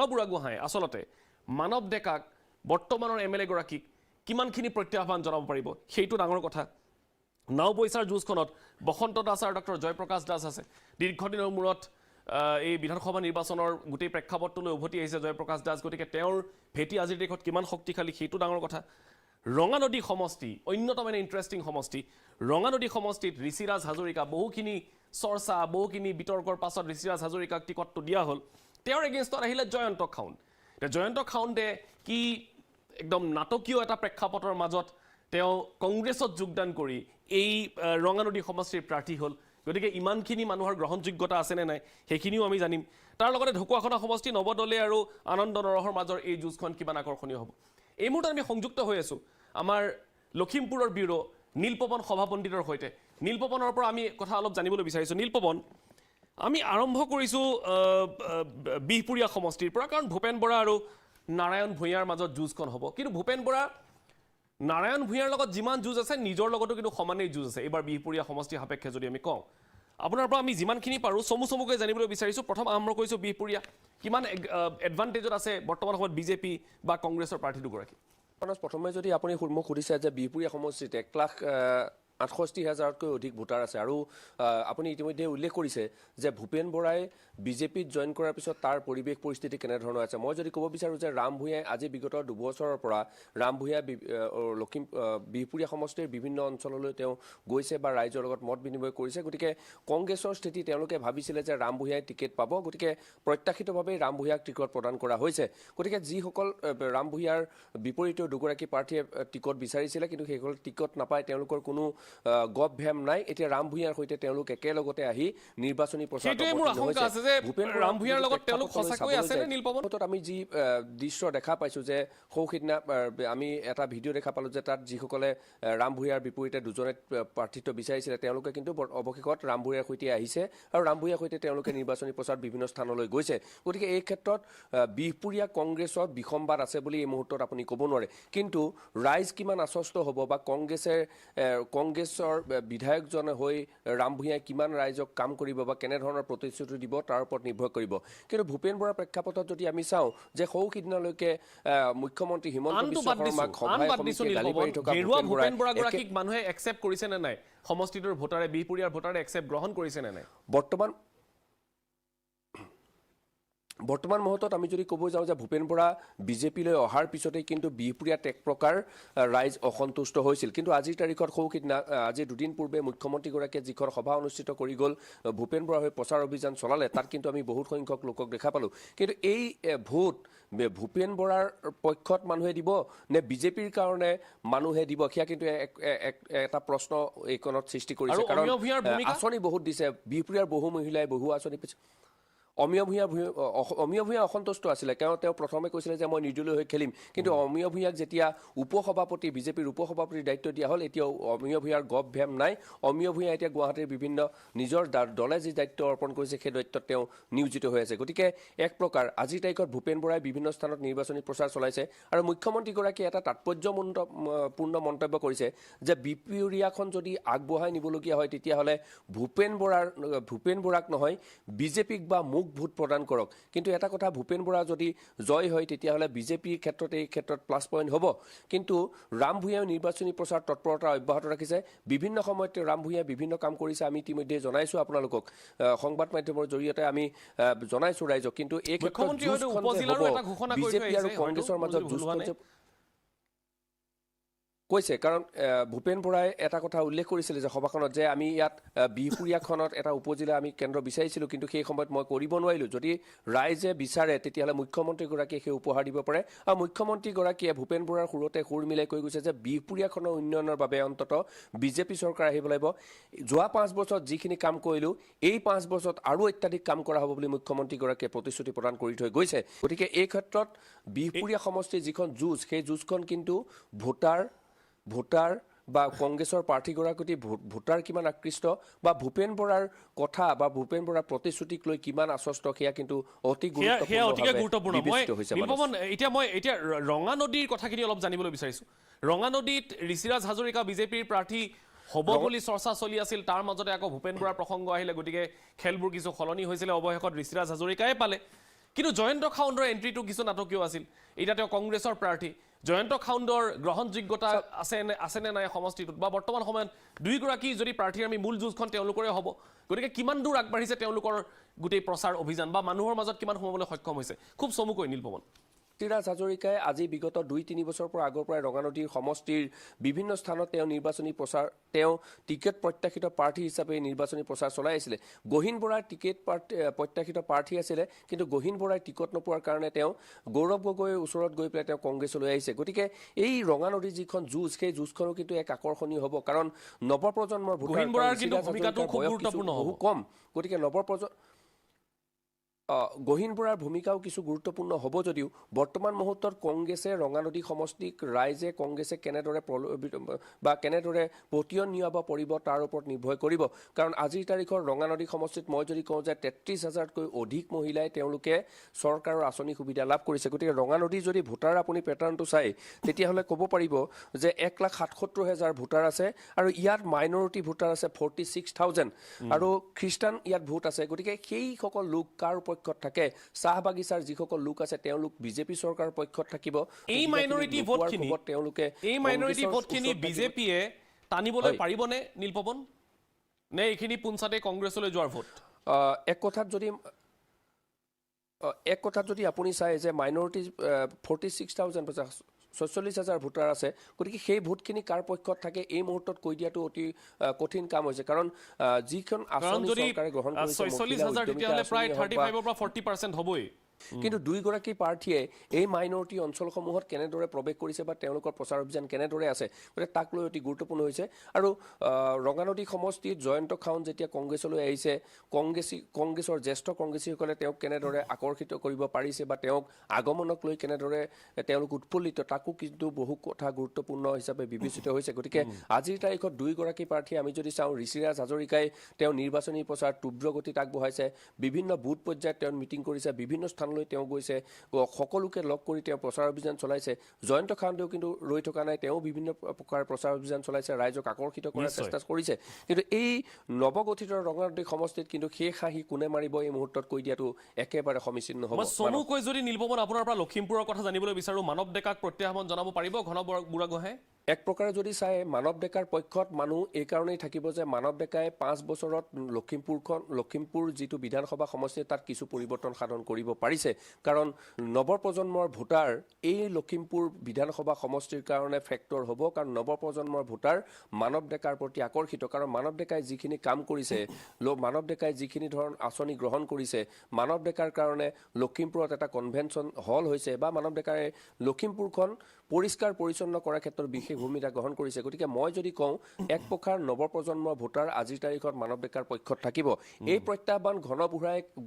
বুঢ়াগোহাঁই আচলতে মানৱ ডেকাক বৰ্তমানৰ MLA গৰাকীক কিমানখিনি প্ৰত্যাহ্বান জনাব পাৰিব সেইটো ডাঙৰ কথা নাওবৈচাৰ যুঁজখনত বসন্ত দাস আৰু ডক্টৰ জয়প্ৰকাশ দাস আছে দীৰ্ঘদিনৰ মূৰত এই বিধানসভা নিৰ্বাচনৰ গোটেই প্ৰেক্ষাপটটোলৈ উভতি আহিছে জয়প্ৰকাশ দাস গতিকে তেওঁৰ ভেটি আজিৰ দেশত কিমান শক্তিশালী সেইটো ডাঙৰ কথা ৰঙানদী সমষ্টি অন্যতম এনে ইণ্টাৰেষ্টিং সমষ্টি ৰঙানদী সমষ্টিত ঋষিৰাজ হাজৰিকা বহুখিনি চৰ্চা বহুখিনি বিতৰ্কৰ পাছত ঋষিৰাজ হাজৰিকাক টিকটটো দিয়া হ'ল তেওঁৰ এগেইনষ্টত আহিলে জয়ন্ত খাউণ্ড এতিয়া জয়ন্ত খাউণ্ডে কি একদম নাটকীয় এটা প্ৰেক্ষাপটৰ মাজত তেওঁ কংগ্ৰেছত যোগদান কৰি এই ৰঙানদী সমষ্টিৰ প্ৰাৰ্থী হ'ল গতিকে ইমানখিনি মানুহৰ গ্ৰহণযোগ্যতা আছেনে নাই সেইখিনিও আমি জানিম তাৰ লগতে ঢকুৱাখনা সমষ্টি নৱদলে আৰু আনন্দ নৰহৰ মাজৰ এই যুঁজখন কিমান আকৰ্ষণীয় হ'ব এই মুহূৰ্তত আমি সংযুক্ত হৈ আছোঁ আমাৰ লখিমপুৰৰ ব্যুৰ নীলপৱন সভাপণ্ডিতৰ সৈতে নীলপৱনৰ পৰা আমি কথা অলপ জানিবলৈ বিচাৰিছোঁ নীলপৱন আমি আৰম্ভ কৰিছোঁ বিহপুৰীয়া সমষ্টিৰ পৰা কাৰণ ভূপেন বৰা আৰু নাৰায়ণ ভূঞাৰ মাজত যুঁজখন হ'ব কিন্তু ভূপেন বৰা নাৰায়ণ ভূঞাৰ লগত যিমান যুঁজ আছে নিজৰ লগতো কিন্তু সমানেই যুঁজ আছে এইবাৰ বিহপুৰীয়া সমষ্টি সাপেক্ষে যদি আমি কওঁ আপোনাৰ পৰা আমি যিমানখিনি পাৰোঁ চমুকৈ জানিবলৈ বিচাৰিছোঁ। প্ৰথম আৰম্ভ কৰিছোঁ বিহপুৰীয়া, কিমান এডভান্টেজত আছে বৰ্তমান সময়ত বিজেপি বা কংগ্ৰেছৰ প্ৰাৰ্থী দুগৰাকী? প্ৰথমে যদি আপুনি মোক সুধিছে যে বিহপুৰীয়া সমষ্টিত 1,68,000তকৈ অধিক ভোটাৰ আছে আৰু আপুনি ইতিমধ্যে উল্লেখ কৰিছে যে ভূপেন বৰাই বিজেপিত জইন কৰাৰ পিছত তাৰ পৰিৱেশ পৰিস্থিতি কেনেধৰণৰ আছে। মই যদি ক'ব বিচাৰোঁ যে ৰাম ভূঞাই আজি বিগত 2 বছৰৰ পৰা ৰাম ভূঞাই বিহপুৰীয়া সমষ্টিৰ বিভিন্ন অঞ্চললৈ তেওঁ গৈছে বা ৰাইজৰ লগত মত বিনিময় কৰিছে। গতিকে কংগ্ৰেছৰ স্থিতি তেওঁলোকে ভাবিছিলে যে ৰাম ভূঞাই টিকেট পাব, গতিকে প্ৰত্যাশিতভাৱেই ৰাম ভূঞাক টিকট প্ৰদান কৰা হৈছে। গতিকে যিসকল ৰাম ভূঞাৰ বিপৰীতেও দুগৰাকী প্ৰাৰ্থীয়ে টিকট বিচাৰিছিলে কিন্তু সেইসকল টিকট নাপায়, তেওঁলোকৰ কোনো গপ ভেম নাই। এতিয়া ৰাম ভূঞাৰ সৈতে তেওঁলোক একেলগতে আহি নিৰ্বাচনী প্ৰচাৰ আমি যি দৃশ্য দেখা পাইছোঁ যে সৌসিদিনা আমি এটা ভিডিঅ' দেখা পালোঁ যে তাত যিসকলে ৰাম ভূঞাৰ বিপৰীতে দুজনে প্ৰাৰ্থিত্ব বিচাৰিছিলে তেওঁলোকে কিন্তু অৱশেষত ৰাম ভূঞাৰ সৈতে আহিছে আৰু ৰাম ভূঞাৰ সৈতে তেওঁলোকে নিৰ্বাচনী প্ৰচাৰ বিভিন্ন স্থানলৈ গৈছে। গতিকে এই ক্ষেত্ৰত বিহপুৰীয়া কংগ্ৰেছত বিসম্বাদ আছে বুলি এই মুহূৰ্তত আপুনি ক'ব নোৱাৰে। কিন্তু ৰাইজ কিমান আশ্বস্ত হ'ব বা কংগ্ৰেছৰ বিধায়কজনে হৈ ৰাম ভূঞাই কিমান ৰাইজক কাম কৰিব বা কেনেধৰণৰ প্ৰতিশ্ৰুতি দিব তাৰ ওপৰত নিৰ্ভৰ কৰিব। কিন্তু ভূপেন বৰাৰ প্ৰেক্ষাপটত যদি আমি চাওঁ যে সৌসিদিনালৈকে মুখ্যমন্ত্ৰী হিমন্ত বিশ্ব শৰ্মাক ভূপেন বৰাগৰাকীক মানুহে একচেপ্ট কৰিছে নে নাই? সমষ্টিটোৰ ভোটাৰে, বিহপুৰীয়াৰ ভোটাৰে একচেপ্ট গ্ৰহণ কৰিছে নে নাই? বৰ্তমান মুহূৰ্তত আমি যদি ক'ব যাওঁ যে ভূপেন বৰা বিজেপিলৈ অহাৰ পিছতেই কিন্তু বিহপুৰীয়াত এক প্ৰকাৰ ৰাইজ অসন্তুষ্ট হৈছিল। কিন্তু আজিৰ তাৰিখত সৌসিদিনা আজি 2 দিন পূৰ্বে মুখ্যমন্ত্ৰীগৰাকীয়ে যিখন সভা অনুষ্ঠিত কৰি গ'ল, ভূপেন বৰাৰ হৈ প্ৰচাৰ অভিযান চলালে, তাত কিন্তু আমি বহুত সংখ্যক লোকক দেখা পালোঁ। কিন্তু এই ভোট ভূপেন বৰাৰ পক্ষত মানুহে দিব নে বিজেপিৰ কাৰণে মানুহে দিব, সেয়া কিন্তু এটা প্ৰশ্ন এইকণত সৃষ্টি কৰিছে। কাৰণ আঁচনি বহুত দিছে, বিহপুৰীয়াৰ বহু মহিলাই বহু আঁচনি পাইছে। অমীয় ভূঞা অসন্তুষ্ট আছিলে, তেওঁ প্ৰথমে কৈছিলে যে মই নিৰ্দলীয় হৈ খেলিম। কিন্তু অমীয় ভূঞাক যেতিয়া উপসভাপতি বিজেপিৰ উপসভাপতিৰ দায়িত্ব দিয়া হ'ল, এতিয়াও অমীয় ভূঞাৰ গপ ভেম নাই। অমীয় ভূঞা এতিয়া গুৱাহাটীৰ বিভিন্ন নিজৰ দলে যি দায়িত্ব অৰ্পণ কৰিছে সেই দায়িত্বত তেওঁ নিয়োজিত হৈ আছে। গতিকে এক প্ৰকাৰ আজিৰ তাৰিখত ভূপেন বৰাই বিভিন্ন স্থানত নিৰ্বাচনী প্ৰচাৰ চলাইছে আৰু মুখ্যমন্ত্ৰীগৰাকীয়ে এটা তাৎপৰ্যপূৰ্ণ মন্তব্য কৰিছে যে বিহপুৰীয়াখন যদি আগবঢ়াই নিবলগীয়া হয় তেতিয়াহ'লে ভূপেন বৰাক নহয় বিজেপিক বা মোক ভোট প্ৰদান কৰক। কিন্তু এটা কথা, ভূপেন বৰা যদি জয় হয় তেতিয়াহ'লে বিজেপিৰ ক্ষেত্ৰত এই ক্ষেত্ৰত প্লাছ পইণ্ট হ'ব। কিন্তু ৰাম ভূঞাই নিৰ্বাচনী প্ৰচাৰ তৎপৰতা অব্যাহত ৰাখিছে। বিভিন্ন সময়ত ৰাম ভূঞাই বিভিন্ন কাম কৰিছে, আমি ইতিমধ্যে জনাইছোঁ আপোনালোকক, সংবাদ মাধ্যমৰ জৰিয়তে আমি জনাইছোঁ ৰাইজক। কিন্তু এই ক্ষেত্ৰত বিজেপি আৰু কংগ্ৰেছৰ মাজত যুঁজখন কৈছে, কাৰণ ভূপেন বৰাই এটা কথা উল্লেখ কৰিছিলে যে সভাখনত যে আমি ইয়াত বিহপুৰীয়াখনত এটা উপজিলা আমি কেন্দ্ৰ বিচাৰিছিলোঁ, কিন্তু সেই সময়ত মই কৰিব নোৱাৰিলোঁ। যদি ৰাইজে বিচাৰে তেতিয়াহ'লে মুখ্যমন্ত্ৰীগৰাকীয়ে সেই উপহাৰ দিব পাৰে। আৰু মুখ্যমন্ত্ৰীগৰাকীয়ে ভূপেন বৰাৰ সুৰতে সুৰ মিলাই কৈ গৈছে যে বিহপুৰীয়াখনৰ উন্নয়নৰ বাবে অন্ততঃ বিজেপি চৰকাৰ আহিব লাগিব। যোৱা 5 বছৰত যিখিনি কাম কৰিলোঁ, এই 5 বছৰত আৰু অত্যাধিক কাম কৰা হ'ব বুলি মুখ্যমন্ত্ৰীগৰাকীয়ে প্ৰতিশ্ৰুতি প্ৰদান কৰি থৈ গৈছে। গতিকে এই ক্ষেত্ৰত বিহপুৰীয়া সমষ্টিৰ যিখন যুঁজ, সেই যুঁজখন কিন্তু ভোটাৰ বা কংগ্ৰেছৰ প্ৰাৰ্থীগৰাকী ভোটাৰ কিমান আকৃষ্ট বা ভূপেন বৰাৰ কথা বা ভূপেন বৰাৰ প্ৰতিশ্ৰুতিক লৈ কিমান আশ্বস্ত, সেয়া কিন্তু অতি গুৰুত্বপূৰ্ণ। এতিয়া ৰঙা নদীৰ কথাখিনি অলপ জানিবলৈ বিচাৰিছোঁ। ৰঙা নদীত ঋষিৰাজ হাজৰিকা বিজেপিৰ প্ৰাৰ্থী হ'ব বুলি চৰ্চা চলি আছিল, তাৰ মাজতে আকৌ ভূপেন বৰাৰ প্ৰসংগ আহিলে, গতিকে খেলবোৰ কিছু সলনি হৈছিলে। অৱশেষত ঋষিৰাজ হাজৰিকাই পালে। কিন্তু জয়ন্ত খাউণ্ডৰ এণ্ট্ৰিটো কিছু নাটকীয় আছিল। এতিয়া তেওঁ কংগ্ৰেছৰ প্ৰাৰ্থী। জয়ন্ত খাউণ্ডৰ গ্ৰহণযোগ্যতা আছেনে নাই সমষ্টিটোত, বা বৰ্তমান সময়ত দুয়োগৰাকী যদি প্ৰাৰ্থীৰ আমি মূল যুঁজখন তেওঁলোকৰে হ'ব। গতিকে কিমান দূৰ আগবাঢ়িছে তেওঁলোকৰ গোটেই প্ৰচাৰ অভিযান বা মানুহৰ মাজত কিমান সোমাবলৈ সক্ষম হৈছে? খুব চমুকৈ নীলপৱন। ঋষিৰাজ হাজৰিকাই আজি বিগত 2-3 বছৰৰ পৰা আগৰ পৰাই ৰঙানদীৰ সমষ্টিৰ বিভিন্ন স্থানত তেওঁ নিৰ্বাচনী প্ৰচাৰ, তেওঁ টিকেট প্ৰত্যাশিত প্ৰাৰ্থী হিচাপে নিৰ্বাচনী প্ৰচাৰ চলাই আছিলে। গহীন বৰাৰ টিকেট প্ৰত্যাশিত প্ৰাৰ্থী আছিলে, কিন্তু গহীন বৰাই টিকট নোপোৱাৰ কাৰণে তেওঁ গৌৰৱ গগৈৰ ওচৰত গৈ পেলাই তেওঁ কংগ্ৰেছলৈ আহিছে। গতিকে এই ৰঙানদীৰ যিখন যুঁজ, সেই যুঁজখনো কিন্তু এক আকৰ্ষণীয় হ'ব, কাৰণ নৱপ্ৰজন্মৰ ভোটাৰ বহু কম। গতিকে গহীন বৰাৰ ভূমিকাও কিছু গুৰুত্বপূৰ্ণ হ'ব যদিও বৰ্তমান মুহূৰ্তত কংগ্ৰেছে ৰঙানদী সমষ্টিক ৰাইজে কংগ্ৰেছে কেনেদৰে বা কেনেদৰে পতিয়ন নিয়াব পাৰিব তাৰ ওপৰত নিৰ্ভৰ কৰিব কাৰণ আজিৰ তাৰিখৰ ৰঙানদী সমষ্টিত মই যদি কওঁ যে ৩৩,০০০তকৈ অধিক মহিলাই তেওঁলোকে চৰকাৰৰ আঁচনি সুবিধা লাভ কৰিছে গতিকে ৰঙানদী যদি ভোটাৰ আপুনি পেটাৰ্ণটো চাই তেতিয়াহ'লে ক'ব পাৰিব যে ১,৭৭,০০০ ভোটাৰ আছে আৰু ইয়াত মাইনৰিটি ভোটাৰ আছে 46,000 আৰু খ্ৰীষ্টান ইয়াত ভোট আছে গতিকে সেইসকল লোক কাৰ পক্ষত থাকে চাহ বাগিচাৰ যিসকল লোক আছে তেওঁলোক বিজেপি চৰকাৰৰ পক্ষত থাকিব এই মাইনৰিটি ভোটখিনি বিজেপিয়ে টানিবলৈ পাৰিবনে নীলপৱন নে এইখিনি পুঞ্চাতে কংগ্ৰেছলৈ যোৱাৰ ভোট এক কথাত যদি আপুনি চাই যে মাইনৰিটি 46,000 46,000 ভোটাৰ আছে গতিকে সেই ভোটখিনি কাৰ পক্ষত থাকে এই মুহূৰ্তত কৈ দিয়াটো অতি কঠিন কাম হৈছে কাৰণ যিখন আঁচনি চৰকাৰে গ্ৰহণ কৰিছে 46,000 তেতিয়াহ'লে প্ৰায় 35 পৰা 40% হ'বই কিন্তু দুইগৰাকী প্ৰাৰ্থীয়ে এই মাইনৰিটি অঞ্চলসমূহত কেনেদৰে প্ৰৱেশ কৰিছে বা তেওঁলোকৰ প্ৰচাৰ অভিযান কেনেদৰে আছে গতিকে তাক লৈ অতি গুৰুত্বপূৰ্ণ হৈছে আৰু ৰঙানদী সমষ্টিত জয়ন্ত খাউন যেতিয়া কংগ্ৰেছলৈ আহিছে কংগ্ৰেছৰ জ্যেষ্ঠ কংগ্ৰেছীসকলে তেওঁক কেনেদৰে আকৰ্ষিত কৰিব পাৰিছে বা তেওঁক আগমনক লৈ কেনেদৰে তেওঁলোক উৎফুল্লিত তাকো কিন্তু বহু কথা গুৰুত্বপূৰ্ণ হিচাপে বিবেচিত হৈছে গতিকে আজিৰ তাৰিখত দুইগৰাকী প্ৰাৰ্থী আমি যদি চাওঁ ঋষিৰাজ হাজৰিকাই তেওঁ নিৰ্বাচনী প্ৰচাৰ তীব্ৰ গতিত আগবঢ়াইছে বিভিন্ন বুথ পৰ্যায়ত তেওঁ মিটিং কৰিছে বিভিন্ন স্থানলৈ তেওঁ গৈছে সকলোকে লগ কৰি তেওঁ প্ৰচাৰ অভিযান চলাইছে জয়ন্ত খাউনদেও কিন্তু ৰৈ থকা নাই তেওঁ বিভিন্ন প্ৰকাৰ প্ৰচাৰ অভিযান চলাইছে ৰাইজক আকৰ্ষিত কৰাৰ চেষ্টা কৰিছে কিন্তু এই নৱগঠিত ৰঙানদী সমষ্টিত কিন্তু সেই হাঁহি কোনে মাৰিব এই মুহূৰ্তত কৈ দিয়াটো একেবাৰে সমীচীন নহ'ব চমুকৈ যদি নীলপৱন আপোনাৰ পৰা লখিমপুৰৰ কথা জানিবলৈ বিচাৰো মানৱ ডেকাক প্ৰত্যাহ্বান জনাব পাৰিব ঘন বুঢ়াগোহাঁয়ে এক প্ৰকাৰে যদি চাই মানৱ ডেকাৰ পক্ষত মানুহ এই কাৰণেই থাকিব যে মানৱ ডেকাই 5 বছৰত লখিমপুৰ যিটো বিধানসভা সমষ্টি তাত কিছু পৰিৱৰ্তন সাধন কৰিব পাৰিছে কাৰণ নৱপ্ৰজন্মৰ ভোটাৰ এই লখিমপুৰ বিধানসভা সমষ্টিৰ কাৰণে ফেক্টৰ হ'ব কাৰণ নৱপ্ৰজন্মৰ ভোটাৰ মানৱ ডেকাৰ প্ৰতি আকৰ্ষিত কাৰণ মানৱ ডেকাই যিখিনি কাম কৰিছে মানৱ ডেকাই যিখিনি ধৰণ আঁচনি গ্ৰহণ কৰিছে মানৱ ডেকাৰ কাৰণে লখিমপুৰত এটা কনভেনশ্যন হল হৈছে বা মানৱ ডেকাই লখিমপুৰখন পৰিষ্কাৰ পৰিচ্ছন্ন কৰাৰ ক্ষেত্ৰত বিশেষ ভূমিকা গ্ৰহণ কৰিছে গতিকে মই যদি কওঁ এক প্ৰকাৰ নৱপ্ৰজন্মৰ ভোটাৰ আজিৰ তাৰিখত মানৱ ডেকাৰ পক্ষত থাকিব এই প্ৰত্যাহ্বান ঘন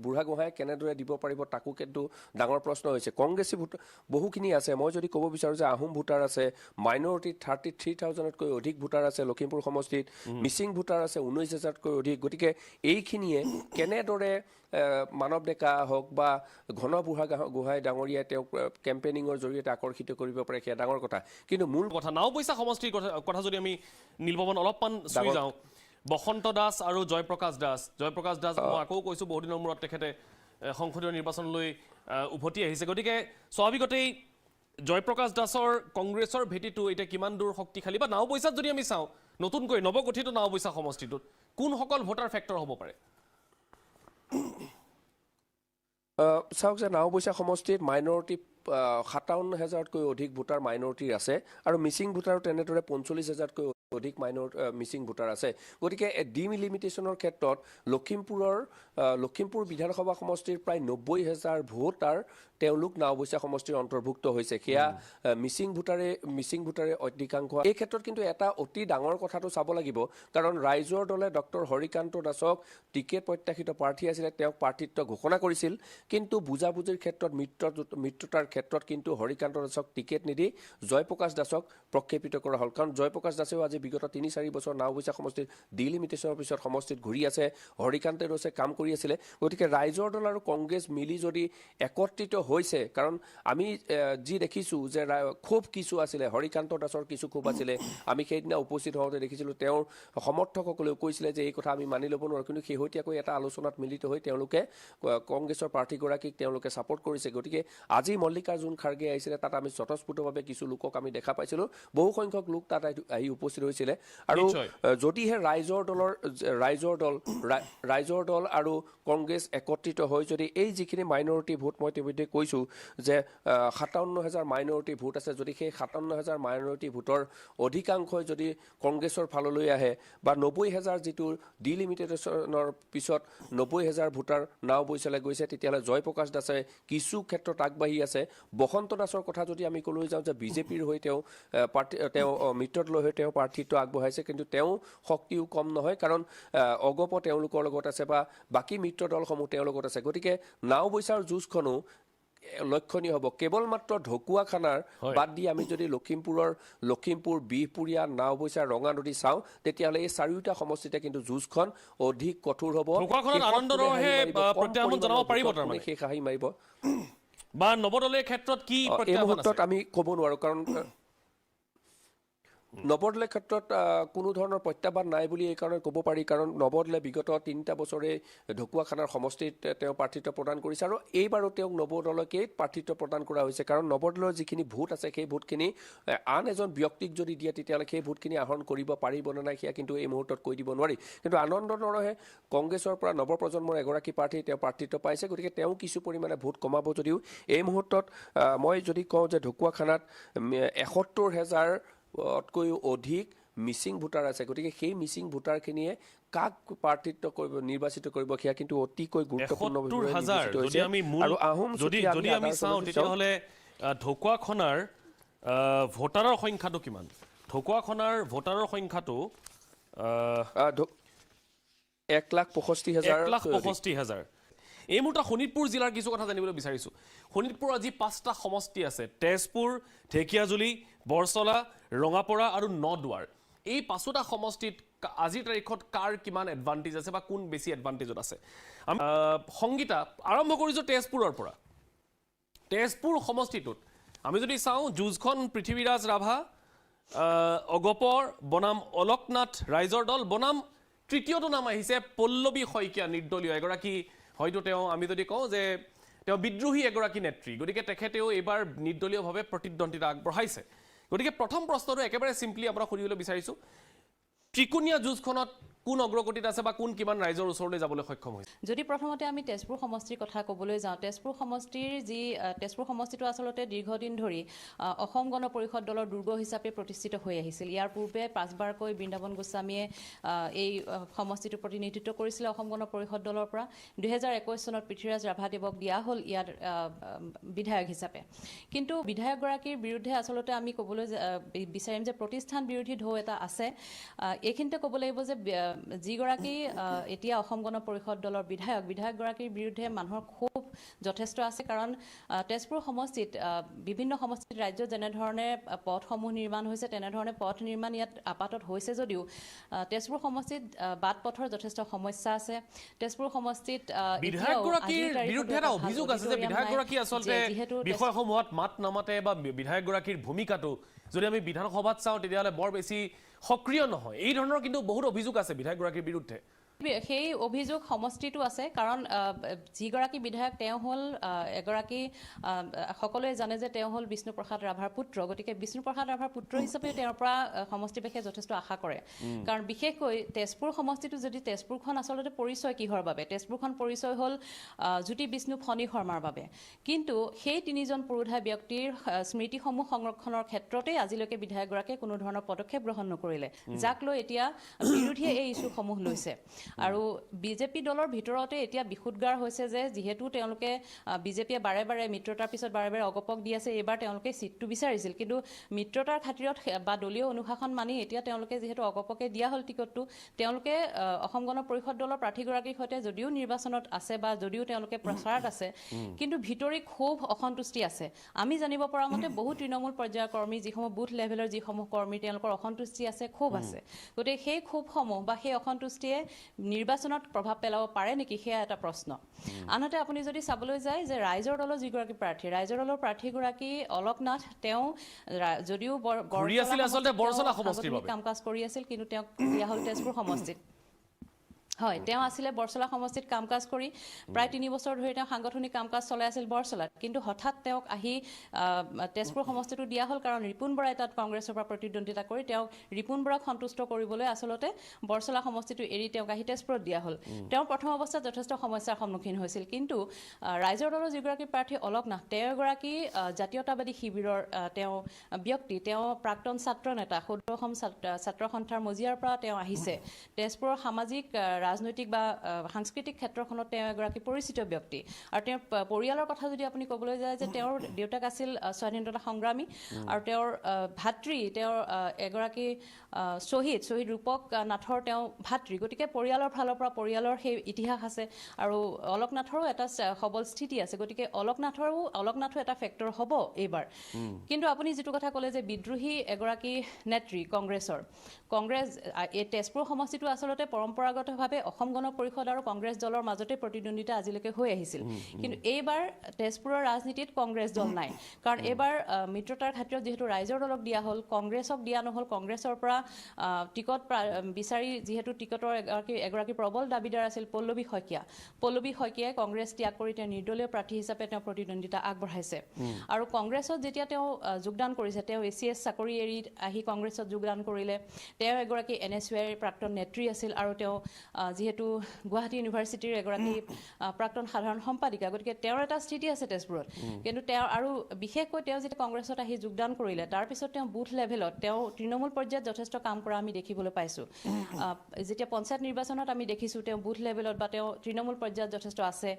বুঢ়াগোহাঁয়ে কেনেদৰে দিব পাৰিব তাকো কিন্তু ডাঙৰ প্ৰশ্ন হৈছে কংগ্ৰেছী ভোট বহুখিনি আছে মই যদি ক'ব বিচাৰোঁ যে আহোম ভোটাৰ আছে মাইনৰিটিত 33,000তকৈ অধিক ভোটাৰ আছে লখিমপুৰ সমষ্টিত মিচিং ভোটাৰ আছে 19,000তকৈ অধিক গতিকে এইখিনিয়ে কেনেদৰে মানৱ ডেকা হওক বা ঘন বুঢ়াগোহাঁই ডাঙৰীয়াই তেওঁক কেম্পেইনিঙৰ জৰিয়তে আকৰ্ষিত কৰিব পাৰে সেয়া ডাঙৰ কথা কিন্তু মূল কথা নাওবৈচা সমষ্টিৰ কথা যদি আমি নীলপৱন অলপমান চুই যাওঁ বসন্ত দাস আৰু জয়প্ৰকাশ দাস মই আকৌ কৈছোঁ বহুদিনৰ মূৰত তেখেতে সংসদীয় নিৰ্বাচনলৈ উভতি আহিছে গতিকে স্বাভাৱিকতেই জয়প্ৰকাশ দাসৰ কংগ্ৰেছৰ ভেটিটো এতিয়া কিমান দূৰ শক্তিশালী বা নাওবৈচাত যদি আমি চাওঁ নতুনকৈ নৱগঠিত নাওবৈচা সমষ্টিটোত কোনসকল ভোটাৰ ফেক্টৰ হ'ব পাৰে চাওক যে নাওবৈচা সমষ্টিত মাইনৰিটি 57,000তকৈ অধিক ভোটাৰ মাইনৰিটিৰ আছে আৰু মিচিং ভোটাৰো তেনেদৰে 45,000তকৈ অধিক মিচিং ভোটাৰ আছে গতিকে ডিলিমিটেশ্যনৰ ক্ষেত্ৰত লখিমপুৰ বিধানসভা সমষ্টিৰ প্ৰায় 90,000 ভোটাৰ তেওঁলোক নাওবৈচা সমষ্টিৰ অন্তৰ্ভুক্ত হৈছে সেয়া মিচিং ভোটাৰে অধিকাংশ এই ক্ষেত্ৰত কিন্তু এটা অতি ডাঙৰ কথাটো চাব লাগিব কাৰণ ৰাইজৰ দলে ডক্টৰ হৰিকান্ত দাসক টিকেট প্ৰত্যাশিত প্ৰাৰ্থী আছিলে তেওঁক প্ৰাৰ্থিত্ব ঘোষণা কৰিছিল কিন্তু বুজাবুজিৰ ক্ষেত্ৰত মিত্ৰতাৰ ক্ষেত্ৰত কিন্তু হৰিকান্ত দাসক টিকেট নিদি জয়প্ৰকাশ দাসক প্ৰক্ষেপিত কৰা হ'ল কাৰণ জয়প্ৰকাশ দাসেও আজি বিগত 3-4 বছৰ নাওবৈচা সমষ্টিত ডিলিমিটেশ্যনৰ পিছত সমষ্টিত ঘূৰি আছে হৰিকান্ত দাসে কাম কৰি আছিলে গতিকে ৰাইজৰ দল আৰু কংগ্ৰেছ মিলি যদি একত্ৰিত হৈছে কাৰণ আমি যি দেখিছোঁ যে খুব কিছু আছিলে হৰিকান্ত দাসৰ কিছু খুব আছিলে আমি সেইদিনা উপস্থিত হওঁতে দেখিছিলোঁ তেওঁৰ সমৰ্থকসকলেও কৈছিলে যে এই কথা আমি মানি ল'ব নোৱাৰোঁ কিন্তু শেহতীয়াকৈ এটা আলোচনাত মিলিত হৈ তেওঁলোকে কংগ্ৰেছৰ প্ৰাৰ্থীগৰাকীক তেওঁলোকে ছাপৰ্ট কৰিছে গতিকে আজি মল্লিকাৰ্জুন খাৰ্গে আহিছিলে তাত আমি স্বতঃস্ফূৰ্তভাৱে কিছু লোকক আমি দেখা পাইছিলোঁ বহু সংখ্যক লোক তাত আহি উপস্থিত হৈছিলে আৰু যদিহে ৰাইজৰ দল আৰু কংগ্ৰেছ একত্ৰিত হৈ যদি এই যিখিনি মাইনৰিটি ভোট মই ইতিমধ্যে কৈছোঁ যে 57,000 মাইনৰিটি ভোট আছে যদি সেই 57,000 মাইনৰিটি ভোটৰ অধিকাংশই যদি কংগ্ৰেছৰ ফাললৈ আহে বা 90,000 যিটো ডিলিমিটেশ্যনৰ পিছত 90,000 ভোটাৰ নাওবৈচালৈ গৈছে তেতিয়াহ'লে জয়প্ৰকাশ দাসে কিছু ক্ষেত্ৰত আগবাঢ়ি আছে বসন্ত দাসৰ কথা যদি আমি ক'লৈ যাওঁ যে বিজেপিৰ হৈ তেওঁ মিত্ৰদলৰ হৈ তেওঁ প্ৰাৰ্থিত্ব আগবঢ়াইছে, কিন্তু তেওঁ শক্তিও কম নহয়, কাৰণ অগপ তেওঁলোকৰ লগত আছে বা বাকী মিত্ৰ দলসমূহ তেওঁৰ লগত আছে। গতিকে নাওবৈচাৰ যুঁজখনো লক্ষণীয় হ'ব। কেৱল মাত্ৰ ঢকুৱাখানাৰ বাদ দি আমি যদি লখিমপুৰ, বিহপুৰীয়া, নাওবৈচা, ৰঙানদী চাওঁ, তেতিয়াহ'লে এই চাৰিওটা সমষ্টিতে কিন্তু যুঁজখন অধিক কঠোৰ হ'ব। শেষ হাঁহি মাৰিব বা নৱদলীয় ক্ষেত্ৰত কি এই মুহূৰ্তত আমি ক'ব নোৱাৰোঁ, কাৰণ নৱদলীয় ক্ষেত্ৰত কোনো ধৰণৰ প্ৰত্যাহ্বান নাই বুলি এইকাৰণে ক'ব পাৰি, কাৰণ নৱদলে বিগত 3টা বছৰে ঢকুৱাখানাৰ সমষ্টিত তেওঁ প্ৰাৰ্থিত্ব প্ৰদান কৰিছে আৰু এইবাৰো তেওঁক নৱদলকেই প্ৰাৰ্থিত্ব প্ৰদান কৰা হৈছে, কাৰণ নৱদলৰ যিখিনি ভোট আছে সেই ভোটখিনি আন এজন ব্যক্তিক যদি দিয়ে তেতিয়াহ'লে সেই ভোটখিনি আহৰণ কৰিব পাৰিব নে নাই সেয়া কিন্তু এই মুহূৰ্তত কৈ দিব নোৱাৰি। কিন্তু আনন্দ নৰহে কংগ্ৰেছৰ পৰা নৱপ্ৰজন্মৰ এগৰাকী প্ৰাৰ্থী তেওঁ প্ৰাৰ্থিত্ব পাইছে, গতিকে তেওঁ কিছু পৰিমাণে ভোট কমাব যদিও এই মুহূৰ্তত মই যদি কওঁ যে ঢকুৱাখানাত ৭১,০০০তকৈও অধিক মিচিং ভোটাৰ আছে, গতিকে সেই মিচিং ভোটাৰখিনিয়ে কাক প্ৰাৰ্থিত্ব কৰিব নিৰ্বাচিত কৰিব সেয়া কিন্তু অতিকৈ গুৰুত্বপূৰ্ণ। আৰু আহোম যদি আমি চাওঁ তেতিয়াহ'লে ঢকুৱাখানাৰ ভোটাৰৰ সংখ্যাটো কিমান? ঢকুৱাখানাৰ ভোটাৰৰ সংখ্যাটো ১,৬৫,০০০। এই মুহূৰ্তত শোণিতপুৰ জিলাৰ কিছু কথা জানিবলৈ বিচাৰিছোঁ। শোণিতপুৰ আজি 5টা সমষ্টি আছে: তেজপুৰ, ঢেকীয়াজুলি, বৰচলা, ৰঙাপৰা আৰু নদুৱাৰ। এই 5টা সমষ্টিত আজিৰ তাৰিখত কাৰ কিমান এডভান্টেজ আছে বা কোন বেছি এডভান্টেজত আছে? সংগীতা, আৰম্ভ কৰিছোঁ তেজপুৰৰ পৰা। তেজপুৰ সমষ্টিটোত আমি যদি চাওঁ, যুঁজখন পৃথিৱীৰাজ ৰাভা অগপৰ বনাম অলকনাথ ৰাইজৰ দল বনাম তৃতীয়টো নাম আহিছে পল্লৱী শইকীয়া, নিৰ্দলীয় এগৰাকী, হয়তো তেওঁ আমি যদি কওঁ যে তেওঁ বিদ্ৰোহী এগৰাকী নেত্ৰী, গতিকে তেখেতেও এইবাৰ নিৰ্দলীয়ভাৱে প্ৰতিদ্বন্দ্বিতা আগবঢ়াইছে। গতিকে প্ৰথম প্ৰশ্নটো একেবাৰে চিম্পলি আপোনাক সুধিবলৈ বিচাৰিছোঁ, ত্ৰিকোণীয়া যুঁজখনত কোন অগ্ৰগতিত আছে বা কোন কিমান ৰাইজৰ ওচৰলৈ যাবলৈ সক্ষম হৈছে? যদি প্ৰথমতে আমি তেজপুৰ সমষ্টিৰ কথা ক'বলৈ যাওঁ, তেজপুৰ সমষ্টিটো আচলতে দীৰ্ঘদিন ধৰি অসম গণ পৰিষদ দলৰ দুৰ্গ হিচাপে প্ৰতিষ্ঠিত হৈ আহিছিল। ইয়াৰ পূৰ্বে 5বাৰকৈ বৃন্দাবন গোস্বামীয়ে এই সমষ্টিটো প্ৰতিনিধিত্ব কৰিছিলে অসম গণ পৰিষদ দলৰ পৰা। 2021 চনত পৃথ্বীৰাজ ৰাভাদেৱক দিয়া হ'ল ইয়াৰ বিধায়ক হিচাপে। কিন্তু বিধায়কগৰাকীৰ বিৰুদ্ধে আচলতে আমি ক'বলৈ বিচাৰিম যে প্ৰতিষ্ঠান বিৰোধী ঢৌ এটা আছে। এইখিনিতে ক'ব লাগিব যে যিগৰাকী এতিয়া অসম গণ পৰিষদ দলৰ বিধায়কগৰাকীৰ বিৰুদ্ধে মানুহৰ ক্ষোভ যথেষ্ট আছে, কাৰণ তেজপুৰ সমষ্টিত বিভিন্ন সমষ্টিত ৰাজ্যত যেনেধৰণে পথসমূহ নিৰ্মাণ হৈছে তেনেধৰণে পথ নিৰ্মাণ ইয়াত আপাতত হৈছে যদিও তেজপুৰ সমষ্টিত বাট পথৰ যথেষ্ট সমস্যা আছে। তেজপুৰ সমষ্টিত বিধায়কগৰাকীৰ বিৰুদ্ধে এটা অভিযোগ আছে যে বিধায়কগৰাকী আচলতে বিষয়সমূহত মাত নামাতে বা বিধায়কগৰাকীৰ ভূমিকাটো যদি আমি বিধানসভাত চাওঁ তেতিয়াহ'লে বৰ বেছি সক্ৰিয় নহয়। এই ধৰণৰ কিন্তু বহুত অভিযোগ আছে বিধায়কগৰাকীৰ বিৰুদ্ধে। সেই অভিযোগ সমষ্টিটো আছে, কাৰণ যিগৰাকী বিধায়ক তেওঁ হ'ল এগৰাকী, সকলোৱে জানে যে তেওঁ হ'ল বিষ্ণুপ্ৰসাদ ৰাভাৰ পুত্ৰ, গতিকে বিষ্ণুপ্ৰসাদ ৰাভাৰ পুত্ৰ হিচাপে তেওঁৰ পৰা সমষ্টিবাসীয়ে যথেষ্ট আশা কৰে। কাৰণ বিশেষকৈ তেজপুৰ সমষ্টিটো যদি তেজপুৰখন আচলতে পৰিচয় কিহৰ বাবে? তেজপুৰখন পৰিচয় হ'ল জ্যোতি বিষ্ণু ফণী শৰ্মাৰ বাবে। কিন্তু সেই 3জন পুৰোধা ব্যক্তিৰ স্মৃতিসমূহ সংৰক্ষণৰ ক্ষেত্ৰতেই আজিলৈকে বিধায়কগৰাকীয়ে কোনো ধৰণৰ পদক্ষেপ গ্ৰহণ নকৰিলে, যাক লৈ এতিয়া বিৰোধীয়ে এই ইছ্যুসমূহ লৈছে। আৰু বিজেপি দলৰ ভিতৰতে এতিয়া বিশুদ্গাৰ হৈছে যে যিহেতু তেওঁলোকে বিজেপিয়ে বাৰে বাৰে মিত্ৰতাৰ পিছত বাৰে বাৰে অগপক দি আছে, এইবাৰ তেওঁলোকে ছিটটো বিচাৰিছিল, কিন্তু মিত্ৰতাৰ খাতিৰত বা দলীয় অনুশাসন মানি এতিয়া তেওঁলোকে যিহেতু অগপকে দিয়া হ'ল টিকটটো, তেওঁলোকে অসম গণ পৰিষদ দলৰ প্ৰাৰ্থীগৰাকীৰ সৈতে যদিও নিৰ্বাচনত আছে বা যদিও তেওঁলোকে প্ৰচাৰত আছে, কিন্তু ভিতৰি ক্ষোভ অসন্তুষ্টি আছে। আমি জানিব পৰা মতে বহু তৃণমূল পৰ্যায়ৰ কৰ্মী, যিসমূহ বুথ লেভেলৰ যিসমূহ কৰ্মী, তেওঁলোকৰ অসন্তুষ্টি আছে, ক্ষোভ আছে। গতিকে সেই ক্ষোভসমূহ বা সেই অসন্তুষ্টিয়ে নিৰ্বাচনত প্ৰভাৱ পেলাব পাৰে নেকি, সেয়া এটা প্ৰশ্ন। আনহাতে আপুনি যদি চাবলৈ যায় যে ৰাইজৰ দলৰ যিগৰাকী প্ৰাৰ্থী, ৰাইজৰ দলৰ প্ৰাৰ্থীগৰাকী অলকনাথ, তেওঁ যদিও কাম কাজ কৰি আছিল, কিন্তু তেওঁক দিয়া হ'ল তেজপুৰ সমষ্টিত। হয়, তেওঁ আছিলে বৰচলা সমষ্টিত কাম কাজ কৰি প্ৰায় 3 বছৰ ধৰি তেওঁ সাংগঠনিক কাম কাজ চলাই আছিল বৰচলাত, কিন্তু হঠাৎ তেওঁক আহি তেজপুৰ সমষ্টিটো দিয়া হ'ল, কাৰণ ৰিপুণ বৰাই তাত কংগ্ৰেছৰ পৰা প্ৰতিদ্বন্দ্বিতা কৰি তেওঁক ৰিপুণ বৰাক সন্তুষ্ট কৰিবলৈ আচলতে বৰচলা সমষ্টিটো এৰি তেওঁক আহি তেজপুৰত দিয়া হ'ল। তেওঁ প্ৰথম অৱস্থাত যথেষ্ট সমস্যাৰ সন্মুখীন হৈছিল, কিন্তু ৰাইজৰ দলৰ যিগৰাকী প্ৰাৰ্থী অলকনাথ, তেওঁ এগৰাকী জাতীয়তাবাদী শিবিৰৰ তেওঁ ব্যক্তি, তেওঁ প্ৰাক্তন ছাত্ৰ নেতা, ১৭ম ছাত্ৰ সন্থাৰ মজিয়াৰ পৰা তেওঁ আহিছে। তেজপুৰৰ সামাজিক ৰাজনৈতিক বা সাংস্কৃতিক ক্ষেত্ৰখনত তেওঁ এগৰাকী পৰিচিত ব্যক্তি আৰু তেওঁৰ পৰিয়ালৰ কথা যদি আপুনি ক'বলৈ যায় যে তেওঁৰ দেউতাক আছিল স্বাধীনতা সংগ্ৰামী আৰু তেওঁৰ ভাতৃ তেওঁৰ এগৰাকী শ্বহীদ ৰূপক নাথৰ তেওঁ ভাতৃ গতিকে পৰিয়ালৰ ফালৰ পৰা পৰিয়ালৰ সেই ইতিহাস আছে আৰু অলোক নাথৰো এটা সবল স্থিতি আছে গতিকে অলোক নাথো এটা ফেক্টৰ হ'ব এইবাৰ কিন্তু আপুনি যিটো কথা ক'লে যে বিদ্ৰোহী এগৰাকী নেত্ৰী কংগ্ৰেছ এই তেজপুৰ সমষ্টিটো আচলতে পৰম্পৰাগতভাৱে অসম গণ পৰিষদ আৰু কংগ্ৰেছ দলৰ মাজতে প্ৰতিদ্বন্দ্বিতা আজিলৈকে হৈ আহিছিল কিন্তু এইবাৰ তেজপুৰৰ ৰাজনীতিত কংগ্ৰেছ দল নাই কাৰণ এইবাৰ মিত্ৰতাৰ ক্ষেত্ৰত যিহেতু ৰাইজৰ দলক দিয়া হ'ল কংগ্ৰেছক দিয়া নহ'ল কংগ্ৰেছৰ পৰা টিকট বিচাৰি যিহেতু টিকটৰ এগৰাকী প্ৰবল দাবীদাৰ আছিল পল্লৱী শইকীয়াই কংগ্ৰেছ ত্যাগ কৰি তেওঁ নিৰ্দলীয় প্ৰাৰ্থী হিচাপে তেওঁ প্ৰতিদ্বন্দ্বিতা আগবঢ়াইছে আৰু কংগ্ৰেছত যেতিয়া তেওঁ যোগদান কৰিছে তেওঁ ACS চাকৰি এৰি আহি কংগ্ৰেছত যোগদান কৰিলে তেওঁ এগৰাকী NSUৰ প্ৰাক্তন নেত্ৰী আছিল আৰু তেওঁ যিহেতু গুৱাহাটী ইউনিভাৰ্চিটিৰ এগৰাকী প্ৰাক্তন সাধাৰণ সম্পাদিকা গতিকে তেওঁৰ এটা স্থিতি আছে তেজপুৰত কিন্তু তেওঁ আৰু বিশেষকৈ তেওঁ যেতিয়া কংগ্ৰেছত আহি যোগদান কৰিলে তাৰপিছত তেওঁ বুথ লেভেলত তেওঁ তৃণমূল পৰ্যায়ত যথেষ্ট কাম কৰা আমি দেখিবলৈ পাইছোঁ যেতিয়া পঞ্চায়ত নিৰ্বাচনত আমি দেখিছোঁ তেওঁ বুথ লেভেলত বা তেওঁ তৃণমূল পৰ্যায়ত যথেষ্ট আছে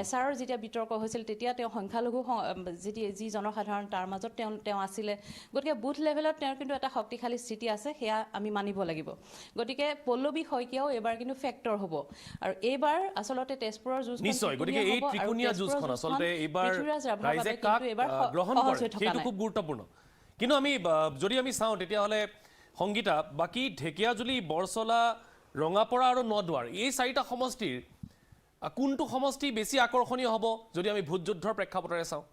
SRৰ যেতিয়া বিতৰ্ক হৈছিল তেতিয়া তেওঁ সংখ্যালঘু যি জনসাধাৰণ তাৰ মাজত তেওঁ আছিলে গতিকে বুথ লেভেলত তেওঁৰ কিন্তু এটা শক্তিশালী স্থিতি আছে সেয়া আমি মানিব লাগিব গতিকে পল্লৱী শইকীয়াও এইবাৰ কিন্তু ফেক্টৰ হ'ব আৰু এইবাৰ আচলতে তেজপুৰৰ যুঁজখন নিশ্চয় গতিকে এই ত্ৰিকোণীয়া যুঁজখন আচলতে এইবাৰ ৰাইজে কাক গ্ৰহণ কৰে সেইটো খুব গুৰুত্বপূৰ্ণ কিন্তু যদি আমি চাওঁ তেতিয়াহ'লে সংগীতা বাকী ঢেকীয়াজুলি বৰচলা ৰঙাপৰা আৰু নদুৱাৰ এই চাৰিটা সমষ্টিৰ কোনটো সমষ্টি বেছি আকৰ্ষণীয় হ'ব যদি আমি ভোট যুদ্ধৰ প্ৰেক্ষাপটেৰে চাওঁ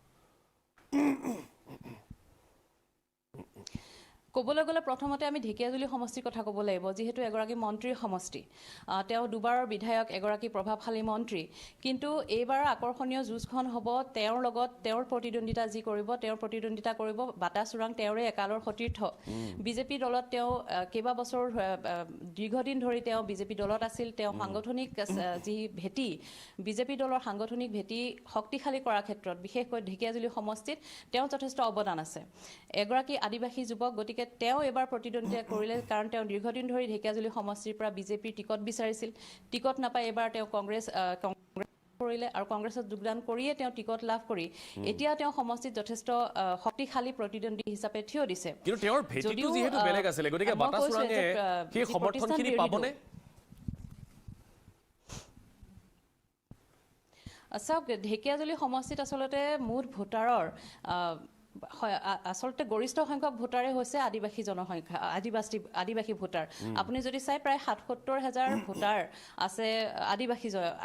ক'বলৈ গ'লে প্ৰথমতে আমি ঢেকীয়াজুলি সমষ্টিৰ কথা ক'ব লাগিব যিহেতু এগৰাকী মন্ত্ৰীৰ সমষ্টি তেওঁ দুবাৰৰ বিধায়ক এগৰাকী প্ৰভাৱশালী মন্ত্ৰী কিন্তু এইবাৰ আকৰ্ষণীয় যুঁজখন হ'ব তেওঁৰ লগত তেওঁৰ প্ৰতিদ্বন্দ্বিতা কৰিব বাটা চোৰাং তেওঁৰে একালৰ সতীৰ্থ বিজেপি দলত তেওঁ কেইবাবছৰ দীৰ্ঘদিন ধৰি তেওঁ বিজেপি দলত আছিল তেওঁ সাংগঠনিক যি ভেটি বিজেপি দলৰ সাংগঠনিক ভেটি শক্তিশালী কৰাৰ ক্ষেত্ৰত বিশেষকৈ ঢেকীয়াজুলি সমষ্টিত তেওঁ যথেষ্ট অৱদান আছে এগৰাকী আদিবাসী যুৱক গতিকে তেওঁ এবাৰ প্ৰতিদ্বন্দ্বিতা কৰিলে কাৰণ তেওঁ দীৰ্ঘদিন ধৰি ঢেকীয়াজুলি সমষ্টিৰ পৰা বিজেপিৰ টিকট বিচাৰিছিল টিকট নাপাই এবাৰ তেওঁ কংগ্ৰেছ কৰিলে আৰু কংগ্ৰেছত যোগদান কৰিয়ে তেওঁ টিকট লাভ কৰি এতিয়া তেওঁ সমষ্টিত যথেষ্ট শক্তিশালী প্ৰতিদ্বন্দ্বী হিচাপে থিয় দিছে কিন্তু তেওঁৰ ভেটিটো যিহেতু বেলেগ আছিলে গতিকে বাটা চোৰাঙে সেই সমৰ্থনখিনি পাবনে চাওক ঢেকীয়াজুলি সমষ্টিত আচলতে মুঠ ভোটাৰৰ আচলতে গৰিষ্ঠ সংখ্যক ভোটাৰে হৈছে আদিবাসী জনসংখ্যা আদিবাসী ভোটাৰ আপুনি যদি চাই প্ৰায় ৭৭,০০০ ভোটাৰ আছে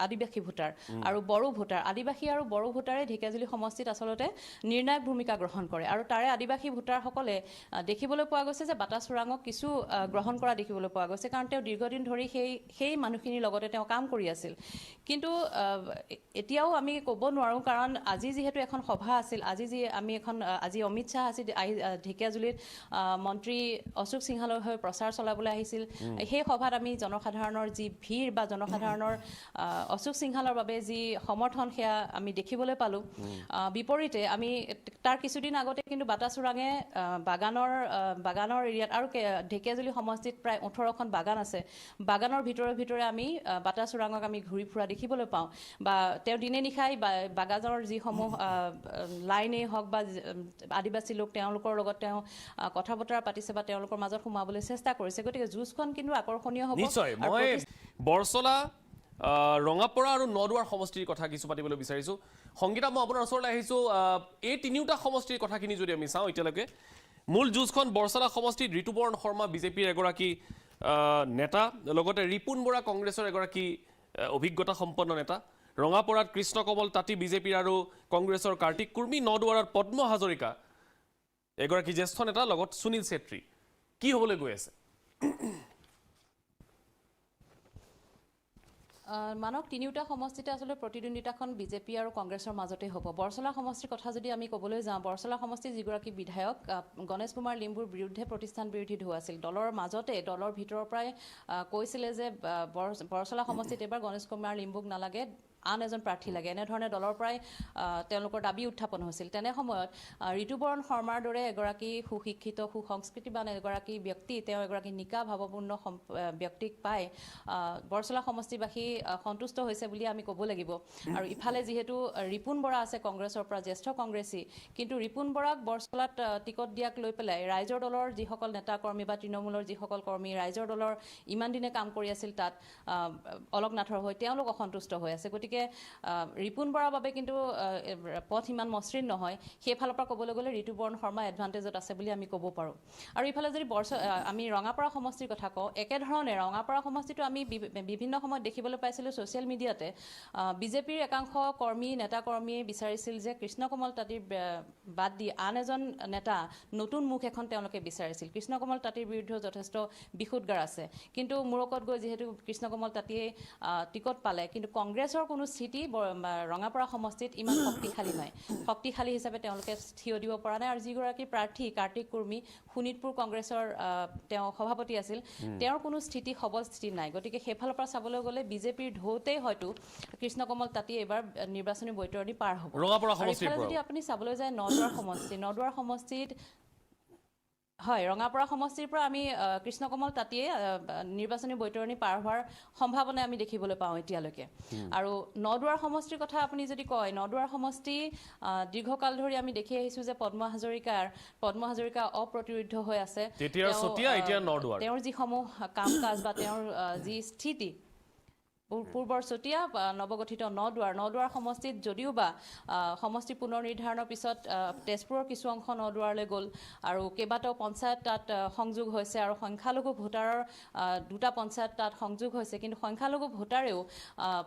আদিবাসী ভোটাৰ আৰু বড়ো ভোটাৰ আদিবাসী আৰু বড়ো ভোটাৰে ঢেকীয়াজুলি সমষ্টিত আচলতে নিৰ্ণায়ক ভূমিকা গ্ৰহণ কৰে আৰু তাৰে আদিবাসী ভোটাৰসকলে দেখিবলৈ পোৱা গৈছে যে বাটা চোৰাঙক কিছু গ্ৰহণ কৰা দেখিবলৈ পোৱা গৈছে কাৰণ তেওঁ দীৰ্ঘদিন ধৰি সেই মানুহখিনিৰ লগতে তেওঁ কাম কৰি আছিল কিন্তু এতিয়াও আমি ক'ব নোৱাৰোঁ কাৰণ আজি যিহেতু এখন সভা আছিল আজি অমিত শ্বাহ আছিল ঢেকীয়াজুলিত মন্ত্ৰী অশোক সিংহালৰ হৈ প্ৰচাৰ চলাবলৈ আহিছিল সেই সভাত আমি জনসাধাৰণৰ যি ভিৰ বা জনসাধাৰণৰ অশোক সিংহালৰ বাবে যি সমৰ্থন সেয়া আমি দেখিবলৈ পালোঁ বিপৰীতে আমি তাৰ কিছুদিন আগতে কিন্তু বাটা চোৰাঙে বাগানৰ এৰিয়াত আৰু ঢেকীয়াজুলি সমষ্টিত প্ৰায় 18খন বাগান আছে বাগানৰ ভিতৰে আমি বাটা চোৰাঙক আমি ঘূৰি ফুৰা দেখিবলৈ পাওঁ বা তেওঁ দিনে নিশাই বাগানৰ যিসমূহ লাইনেই হওক বা আদিবাসী লোক তেওঁলোকৰ লগত তেওঁ কথা বতৰা পাতিছে বা তেওঁলোকৰ মাজত সোমাবলৈ চেষ্টা কৰিছে গতিকে যুঁজখন কিন্তু আকৰ্ষণীয় হ'ব নিশ্চয় মই বৰচলা ৰঙাপৰা আৰু নদুৱাৰ সমষ্টিৰ কথা কিছু পাতিবলৈ বিচাৰিছোঁ সংগীতা মই আপোনাৰ ওচৰলৈ আহিছোঁ এই তিনিওটা সমষ্টিৰ কথাখিনি যদি আমি চাওঁ এতিয়ালৈকে মূল যুঁজখন বৰচলা সমষ্টিত ঋতুপৰ্ণ শৰ্মা বিজেপিৰ এগৰাকী নেতা লগতে ৰিপুণ বৰা কংগ্ৰেছৰ এগৰাকী অভিজ্ঞতা সম্পন্ন নেতা ৰঙাপৰাত কৃষ্ণ কমল তাঁতী বিজেপিৰ আৰু কংগ্ৰেছৰ কাৰ্তিক কুৰ্মী নদুৱাৰত পদ্ম হাজৰিকা এগৰাকী জ্যেষ্ঠ নেতা লগত সুনীল ছেত্ৰী কি হ'বলৈ গৈ আছে মানক তিনিওটা সমষ্টিতে আচলতে প্ৰতিদ্বন্দ্বিতাখন বিজেপি আৰু কংগ্ৰেছৰ মাজতে হ'ব বৰচলা সমষ্টিৰ কথা যদি আমি ক'বলৈ যাওঁ বৰচলা সমষ্টিৰ যিগৰাকী বিধায়ক গণেশ কুমাৰ লিম্বুৰ বিৰুদ্ধে প্ৰতিষ্ঠান বিৰোধী ঢৌ আছিল দলৰ ভিতৰৰ পৰাই কৈছিলে যে বৰচলা সমষ্টিত এবাৰ গণেশ কুমাৰ লিম্বুক নালাগে আন এজন প্ৰাৰ্থী লাগে এনেধৰণে দলৰ পৰাই তেওঁলোকৰ দাবী উত্থাপন হৈছিল তেনে সময়ত ঋতুপৰ্ণ শৰ্মাৰ দৰে এগৰাকী সুশিক্ষিত সুসংস্কৃতিবান এগৰাকী ব্যক্তি তেওঁ এগৰাকী নিকা ভাৱপূৰ্ণ ব্যক্তিক পাই বৰচলা সমষ্টিবাসী সন্তুষ্ট হৈছে বুলি আমি ক'ব লাগিব আৰু ইফালে যিহেতু ৰিপুণ বৰা আছে কংগ্ৰেছৰ পৰা জ্যেষ্ঠ কংগ্ৰেছী কিন্তু ৰিপুণ বৰাক বৰচলাত টিকট দিয়াক লৈ পেলাই ৰাইজৰ দলৰ যিসকল নেতা কৰ্মী বা তৃণমূলৰ যিসকল কৰ্মী ৰাইজৰ দলৰ ইমান দিনে কাম কৰি আছিল তাত অলক নাথৰ হৈ তেওঁলোক অসন্তুষ্ট হৈ আছে গতিকে ৰিপুণ বৰাৰ বাবে কিন্তু পথ ইমান মসৃণ নহয় সেইফালৰ পৰা ক'বলৈ গ'লে ঋতুপৰ্ণ শৰ্মা এডভান্টেজত আছে বুলি আমি ক'ব পাৰোঁ আৰু ইফালে যদি আমি ৰঙাপাৰা সমষ্টিৰ কথা কওঁ একেধৰণে ৰঙাপাৰা সমষ্টিটো আমি বিভিন্ন সময়ত দেখিবলৈ পাইছিলোঁ ছ'চিয়েল মিডিয়াতে বিজেপিৰ একাংশ কৰ্মী নেতা কৰ্মীয়ে বিচাৰিছিল যে কৃষ্ণকমল তাঁতীৰ বাদ দি আন এজন নেতা নতুন মুখ এখন তেওঁলোকে বিচাৰিছিল কৃষ্ণকমল তাঁতীৰ বিৰুদ্ধেও যথেষ্ট বিশুদ্গাৰ আছে কিন্তু মূৰকত গৈ যিহেতু কৃষ্ণকমল তাঁতীয়ে টিকট পালে কিন্তু কংগ্ৰেছৰ কোনো স্থিতি ৰঙাপাৰা সমষ্টিত ইমান শক্তিশালী নাই শক্তিশালী হিচাপে তেওঁলোকে থিয় দিব পৰা নাই আৰু যিগৰাকী প্ৰাৰ্থী কাৰ্তিক কুৰ্মী শোণিতপুৰ কংগ্ৰেছৰ তেওঁ সভাপতি আছিল তেওঁৰ কোনো স্থিতি সবল স্থিতি নাই গতিকে সেইফালৰ পৰা চাবলৈ গ'লে বিজেপিৰ ঢৌতেই হয়তো কৃষ্ণকমল তাঁতী এইবাৰ নিৰ্বাচনী বৈতৰণি পাৰ হ'ব যদি আপুনি চাবলৈ যায় নদুৱাৰ সমষ্টিত হয় ৰঙাপাৰা সমষ্টিৰ পৰা আমি কৃষ্ণকমল তাঁতীয়ে নিৰ্বাচনী বৈতৰণি পাৰ হোৱাৰ সম্ভাৱনা আমি দেখিবলৈ পাওঁ এতিয়ালৈকে আৰু নদুৱাৰ সমষ্টিৰ কথা আপুনি যদি কয় নদুৱাৰ সমষ্টি দীৰ্ঘকাল ধৰি আমি দেখি আহিছোঁ যে পদ্ম হাজৰিকা অপ্ৰতিৰোধ্য হৈ আছে তেওঁৰ যিসমূহ কাম কাজ বা তেওঁৰ যি স্থিতি পূৰ্বৰ চতিয়া নৱগঠিত নদুৱাৰ সমষ্টিত যদিও বা সমষ্টি পুনৰ নিৰ্ধাৰণৰ পিছত তেজপুৰৰ কিছু অংশ নদুৱাৰলৈ গ'ল আৰু কেইবাটাও পঞ্চায়ত তাত সংযোগ হৈছে আৰু সংখ্যালঘু ভোটাৰৰ দুটা পঞ্চায়ত তাত সংযোগ হৈছে কিন্তু সংখ্যালঘু ভোটাৰেও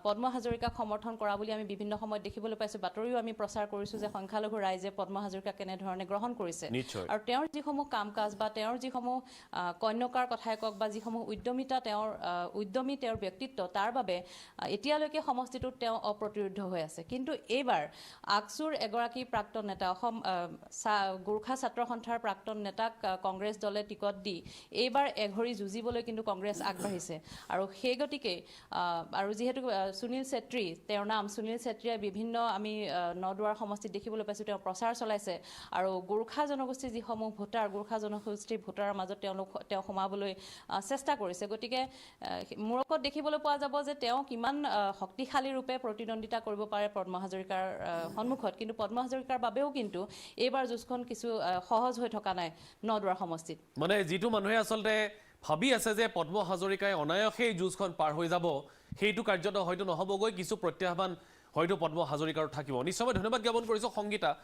পদ্ম হাজৰিকাক সমৰ্থন কৰা বুলি আমি বিভিন্ন সময়ত দেখিবলৈ পাইছোঁ বাতৰিও আমি প্ৰচাৰ কৰিছোঁ যে সংখ্যালঘু ৰাইজে পদ্ম হাজৰিকাক কেনেধৰণে গ্ৰহণ কৰিছে আৰু তেওঁৰ যিসমূহ কাম কাজ বা তেওঁৰ যিসমূহ কন্যকাৰ কথাই কওক বা যিসমূহ উদ্যমী তেওঁৰ ব্যক্তিত্ব তাৰ বাবে এতিয়ালৈকে সমষ্টিটোত তেওঁ অপ্ৰতিৰোধ্য হৈ আছে কিন্তু এইবাৰ আকচুৰ এগৰাকী প্ৰাক্তন নেতা অসম গোৰ্খা ছাত্ৰ সন্থাৰ প্ৰাক্তন নেতাক কংগ্ৰেছ দলে টিকট দি এইবাৰ এঘৰি যুঁজিবলৈ কিন্তু কংগ্ৰেছ আগবাঢ়িছে আৰু সেই গতিকে আৰু যিহেতু সুনীল ছেত্ৰী তেওঁৰ নাম সুনীল ছেত্ৰীয়ে বিভিন্ন আমি নদুৱাৰ সমষ্টিত দেখিবলৈ পাইছোঁ তেওঁ প্ৰচাৰ চলাইছে আৰু গোৰ্খা জনগোষ্ঠীৰ যিসমূহ ভোটাৰ গোৰ্খা জনগোষ্ঠীৰ ভোটাৰৰ মাজত তেওঁ সোমাবলৈ চেষ্টা কৰিছে গতিকে মূৰকত দেখিবলৈ পোৱা যাব যে তেওঁ কিমান শক্তিশালী ৰূপে প্ৰতিদ্বন্দ্বিতা কৰিব পাৰে পদ্ম হাজৰিকাৰ সন্মুখত কিন্তু পদ্ম হাজৰিকাৰ বাবেও কিন্তু এইবাৰ যুঁজখন কিছু সহজ হৈ থকা নাই নদুৱাৰ সমষ্টিত মানে যিটো মানুহে আচলতে ভাবি আছে যে পদ্ম হাজৰিকাই অনায়াসে যুঁজখন পাৰ হৈ যাব সেইটো কাৰ্যত হয়তো নহ'বগৈ কিছু প্ৰত্যাহ্বান হয়তো পদ্ম হাজৰিকাৰ থাকিব নিশ্চয় ধন্যবাদ জ্ঞাপন কৰিছোঁ সংগীতা